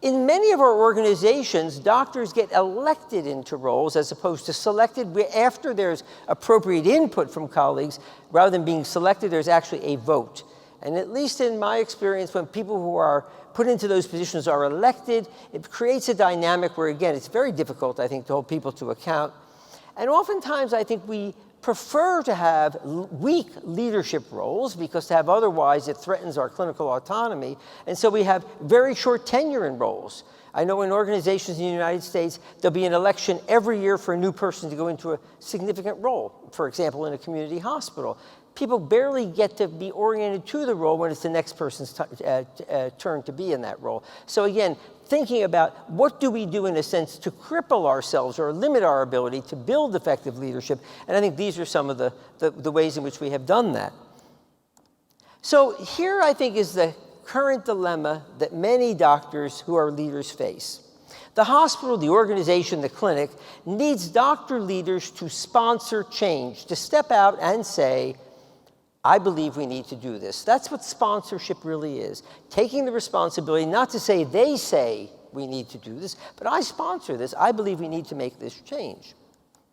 In many of our organizations, doctors get elected into roles as opposed to selected after there's appropriate input from colleagues. Rather than being selected, there's actually a vote. And at least in my experience, when people who are put into those positions are elected, it creates a dynamic where, again, it's very difficult, I think, to hold people to account. And oftentimes, I think we prefer to have weak leadership roles because to have otherwise it threatens our clinical autonomy. And so we have very short tenure in roles. I know in organizations in the United States, there'll be an election every year for a new person to go into a significant role. For example, in a community hospital. People barely get to be oriented to the role when it's the next person's turn to be in that role. So again, thinking about what do we do in a sense to cripple ourselves or limit our ability to build effective leadership, and I think these are some of the ways in which we have done that. So here I think is the current dilemma that many doctors who are leaders face. The hospital, the organization, the clinic needs doctor leaders to sponsor change, to step out and say, I believe we need to do this. That's what sponsorship really is. Taking the responsibility, not to say they say we need to do this, but I sponsor this. I believe we need to make this change.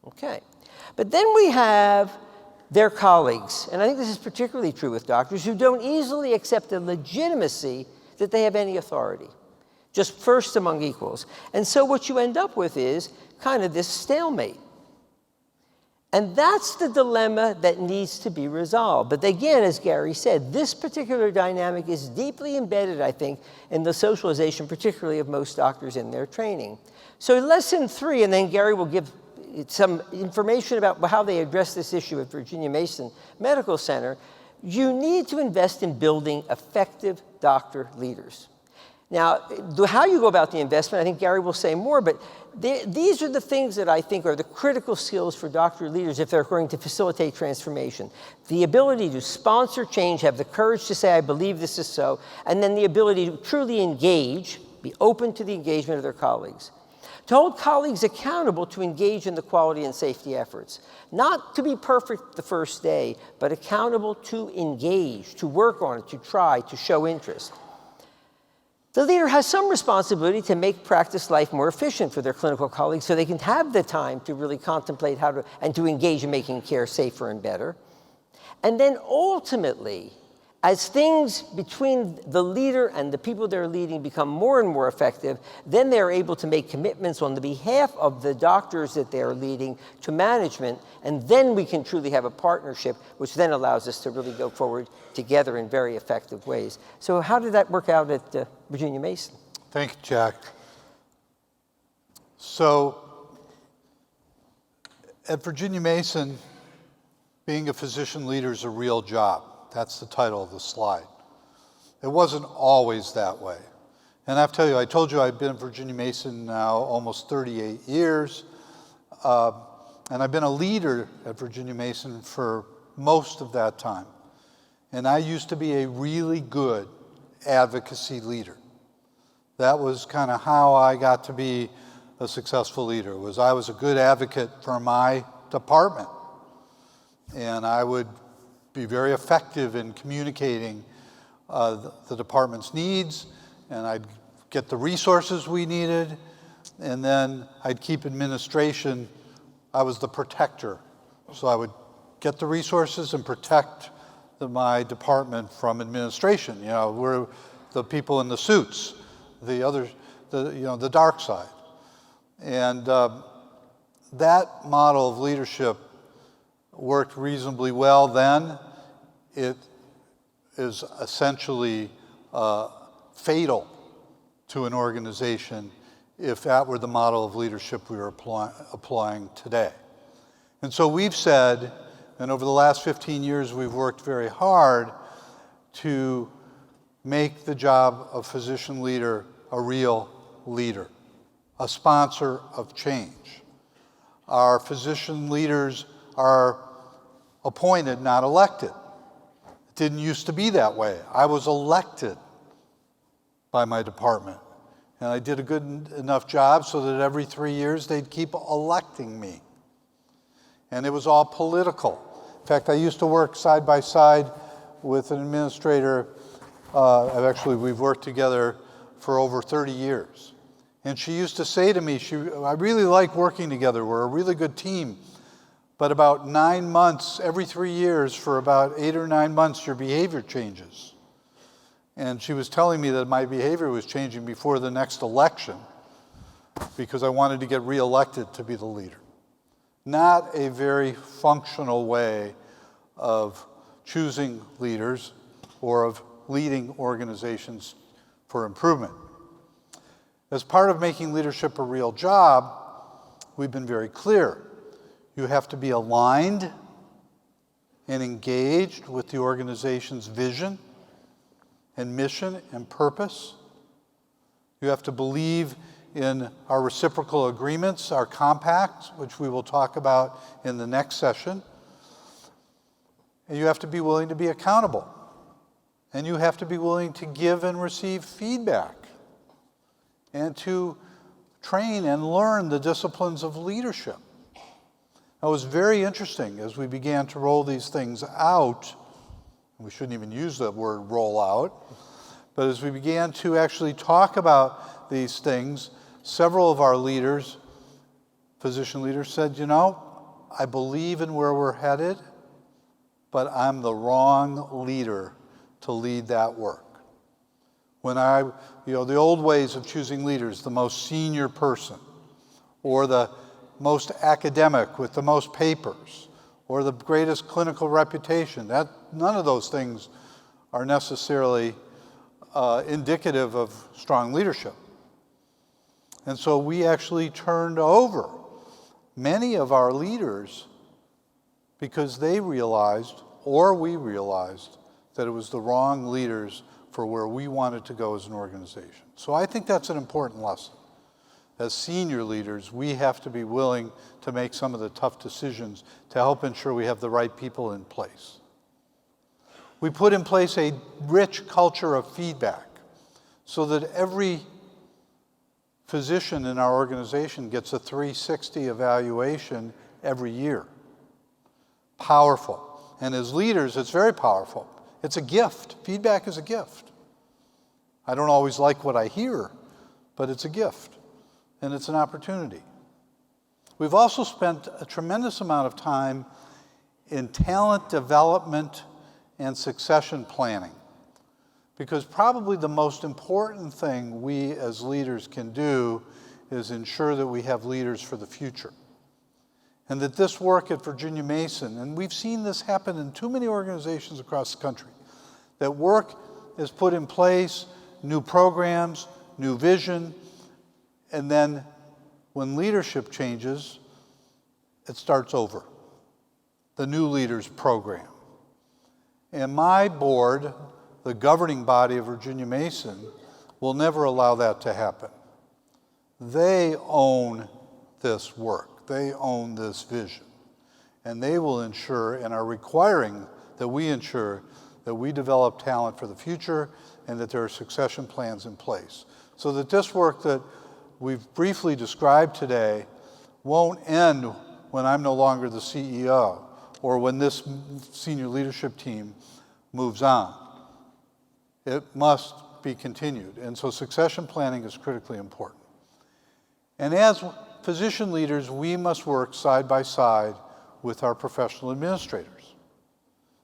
Okay. But then we have their colleagues, and I think this is particularly true with doctors, who don't easily accept the legitimacy that they have any authority, just first among equals. And so what you end up with is kind of this stalemate. And that's the dilemma that needs to be resolved. But again, as Gary said, this particular dynamic is deeply embedded, I think, in the socialization, particularly of most doctors in their training. So lesson 3, and then Gary will give some information about how they address this issue at Virginia Mason Medical Center. You need to invest in building effective doctor leaders. Now, how you go about the investment, I think Gary will say more, but these are the things that I think are the critical skills for doctor leaders if they're going to facilitate transformation. The ability to sponsor change, have the courage to say, I believe this is so, and then the ability to truly engage, be open to the engagement of their colleagues. To hold colleagues accountable to engage in the quality and safety efforts. Not to be perfect the first day, but accountable to engage, to work on it, to try, to show interest. The leader has some responsibility to make practice life more efficient for their clinical colleagues so they can have the time to really contemplate how to, and to engage in making care safer and better. And then ultimately, as things between the leader and the people they're leading become more and more effective, then they're able to make commitments on the behalf of the doctors that they're leading to management, and then we can truly have a partnership, which then allows us to really go forward together in very effective ways. So how did that work out at Virginia Mason? Thank you, Jack. So at Virginia Mason, being a physician leader is a real job. That's the title of the slide. It wasn't always that way. And I have to tell you, I told you I've been at Virginia Mason now almost 38 years. And I've been a leader at Virginia Mason for most of that time. And I used to be a really good advocacy leader. That was kind of how I got to be a successful leader, was I was a good advocate for my department. And I would be very effective in communicating the department's needs, and I'd get the resources we needed, and then I'd keep administration. I was the protector. So I would get the resources and protect my department from administration. You know, we're the people in the suits, the dark side. And that model of leadership worked reasonably well then. It is essentially fatal to an organization if that were the model of leadership we were applying today. And so we've said, and over the last 15 years we've worked very hard to make the job of physician leader a real leader, a sponsor of change. Our physician leaders are appointed, not elected. It didn't used to be that way. I was elected by my department, and I did a good enough job so that every 3 years they'd keep electing me. And it was all political. In fact, I used to work side by side with an administrator. We've worked together for over 30 years. And she used to say to me, I really like working together. We're a really good team. But about 9 months, every 3 years, for about 8 or 9 months, your behavior changes. And she was telling me that my behavior was changing before the next election because I wanted to get reelected to be the leader. Not a very functional way of choosing leaders or of leading organizations for improvement. As part of making leadership a real job, we've been very clear. You have to be aligned and engaged with the organization's vision and mission and purpose. You have to believe in our reciprocal agreements, our compacts, which we will talk about in the next session. And you have to be willing to be accountable. And you have to be willing to give and receive feedback and to train and learn the disciplines of leadership. It was very interesting as we began to roll these things out. We shouldn't even use the word roll out, but as we began to actually talk about these things, several of our leaders, physician leaders, said, you know, I believe in where we're headed, but I'm the wrong leader to lead that work. When the old ways of choosing leaders, the most senior person, or the most academic with the most papers, or the greatest clinical reputation, none of those things are necessarily indicative of strong leadership. And so we actually turned over many of our leaders because they realized, or we realized, that it was the wrong leaders for where we wanted to go as an organization. So I think that's an important lesson. As senior leaders, we have to be willing to make some of the tough decisions to help ensure we have the right people in place. We put in place a rich culture of feedback so that every physician in our organization gets a 360 evaluation every year. Powerful. And as leaders, it's very powerful. It's a gift. Feedback is a gift. I don't always like what I hear, but it's a gift, and it's an opportunity. We've also spent a tremendous amount of time in talent development and succession planning, because probably the most important thing we as leaders can do is ensure that we have leaders for the future. And that this work at Virginia Mason, and we've seen this happen in too many organizations across the country, that work is put in place, new programs, new vision, and then when leadership changes, it starts over. The new leaders program. And my board, the governing body of Virginia Mason, will never allow that to happen. They own this work. They own this vision. And they will ensure and are requiring that we ensure that we develop talent for the future and that there are succession plans in place. So that this work that we've briefly described today won't end when I'm no longer the CEO or when this senior leadership team moves on. It must be continued. And so succession planning is critically important. And as physician leaders, we must work side by side with our professional administrators.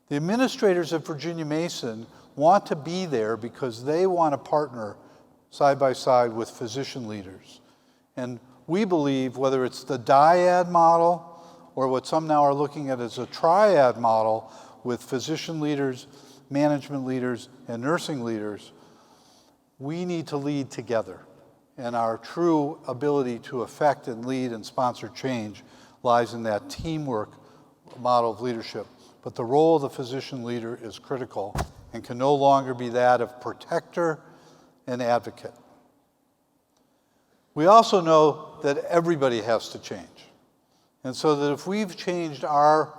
The administrators at Virginia Mason want to be there because they want to partner side by side with physician leaders. And we believe, whether it's the dyad model or what some now are looking at as a triad model with physician leaders, management leaders, and nursing leaders, we need to lead together. And our true ability to affect and lead and sponsor change lies in that teamwork model of leadership. But the role of the physician leader is critical and can no longer be that of protector and advocate. We also know that everybody has to change. And so that if we've changed our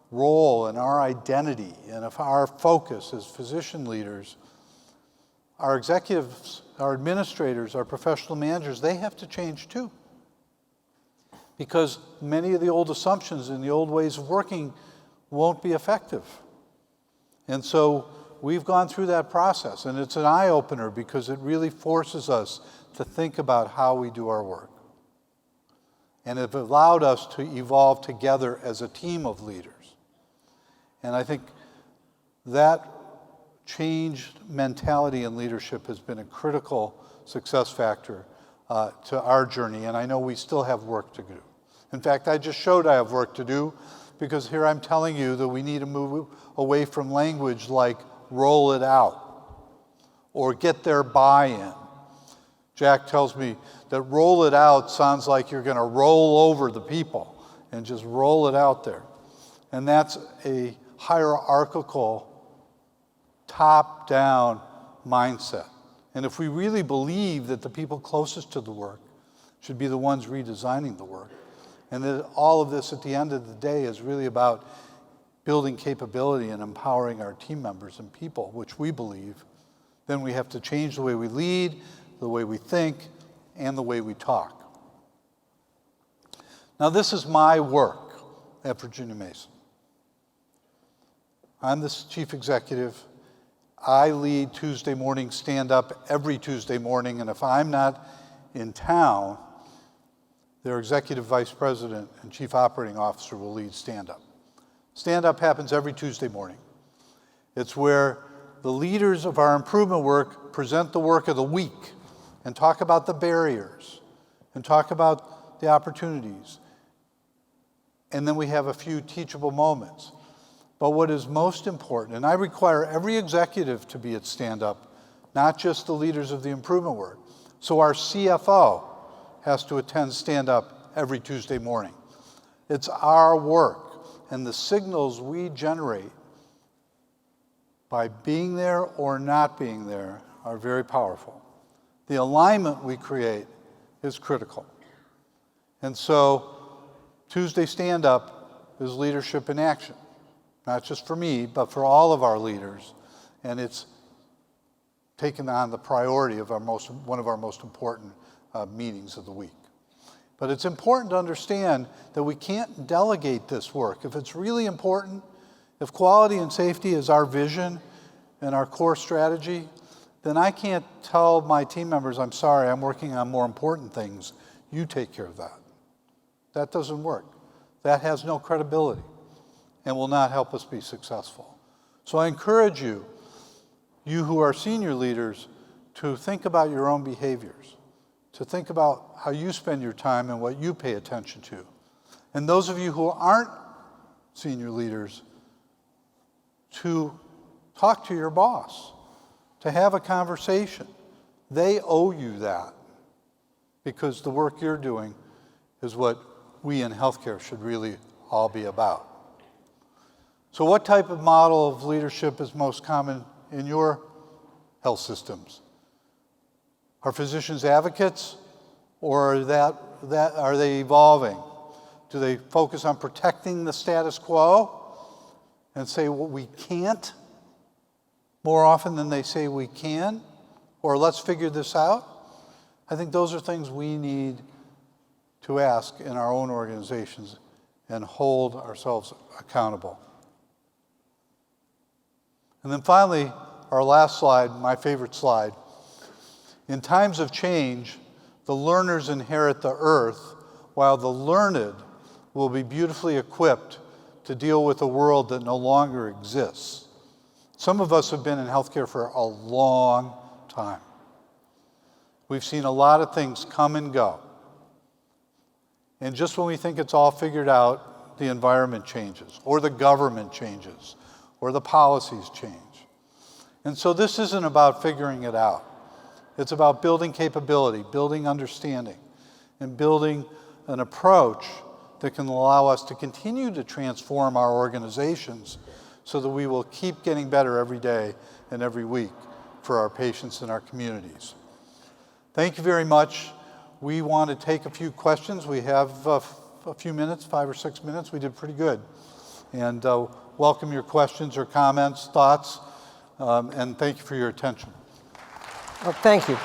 role and our identity and if our focus as physician leaders, our executives, our administrators, our professional managers, they have to change too. Because many of the old assumptions and the old ways of working won't be effective. And so we've gone through that process, and it's an eye-opener because it really forces us to think about how we do our work. And it allowed us to evolve together as a team of leaders. And I think that changed mentality in leadership has been a critical success factor to our journey, and I know we still have work to do. In fact, I just showed I have work to do because here I'm telling you that we need to move away from language like roll it out or get their buy-in. Jack tells me that roll it out sounds like you're going to roll over the people and just roll it out there. And that's a hierarchical, top-down mindset. And if we really believe that the people closest to the work should be the ones redesigning the work, and that all of this at the end of the day is really about building capability and empowering our team members and people, which we believe, then we have to change the way we lead, the way we think, and the way we talk. Now, this is my work at Virginia Mason. I'm the chief executive. I lead Tuesday morning stand-up every Tuesday morning, and if I'm not in town, their executive vice president and chief operating officer will lead stand-up. Stand-up happens every Tuesday morning. It's where the leaders of our improvement work present the work of the week and talk about the barriers and talk about the opportunities. And then we have a few teachable moments. But what is most important, and I require every executive to be at stand-up, not just the leaders of the improvement work. So our CFO has to attend stand-up every Tuesday morning. It's our work, and the signals we generate by being there or not being there are very powerful. The alignment we create is critical. And so Tuesday stand-up is leadership in action, not just for me, but for all of our leaders, and it's taken on the priority of one of our most important meetings of the week. But it's important to understand that we can't delegate this work. If it's really important, if quality and safety is our vision and our core strategy, then I can't tell my team members, I'm sorry, I'm working on more important things. You take care of that. That doesn't work. That has no credibility and will not help us be successful. So I encourage you who are senior leaders, to think about your own behaviors, to think about how you spend your time and what you pay attention to. And those of you who aren't senior leaders, to talk to your boss, to have a conversation. They owe you that, because the work you're doing is what we in healthcare should really all be about. So what type of model of leadership is most common in your health systems? Are physicians advocates, or are they evolving? Do they focus on protecting the status quo and say, well, we can't, more often than they say we can, or let's figure this out? I think those are things we need to ask in our own organizations and hold ourselves accountable. And then finally, our last slide, my favorite slide. In times of change, the learners inherit the earth, while the learned will be beautifully equipped to deal with a world that no longer exists. Some of us have been in healthcare for a long time. We've seen a lot of things come and go. And just when we think it's all figured out, the environment changes, or the government changes, or the policies change. And so this isn't about figuring it out. It's about building capability, building understanding, and building an approach that can allow us to continue to transform our organizations so that we will keep getting better every day and every week for our patients and our communities. Thank you very much. We want to take a few questions. We have a few minutes, 5 or 6 minutes. We did pretty good. And welcome your questions or comments, thoughts, and thank you for your attention. Well, thank you.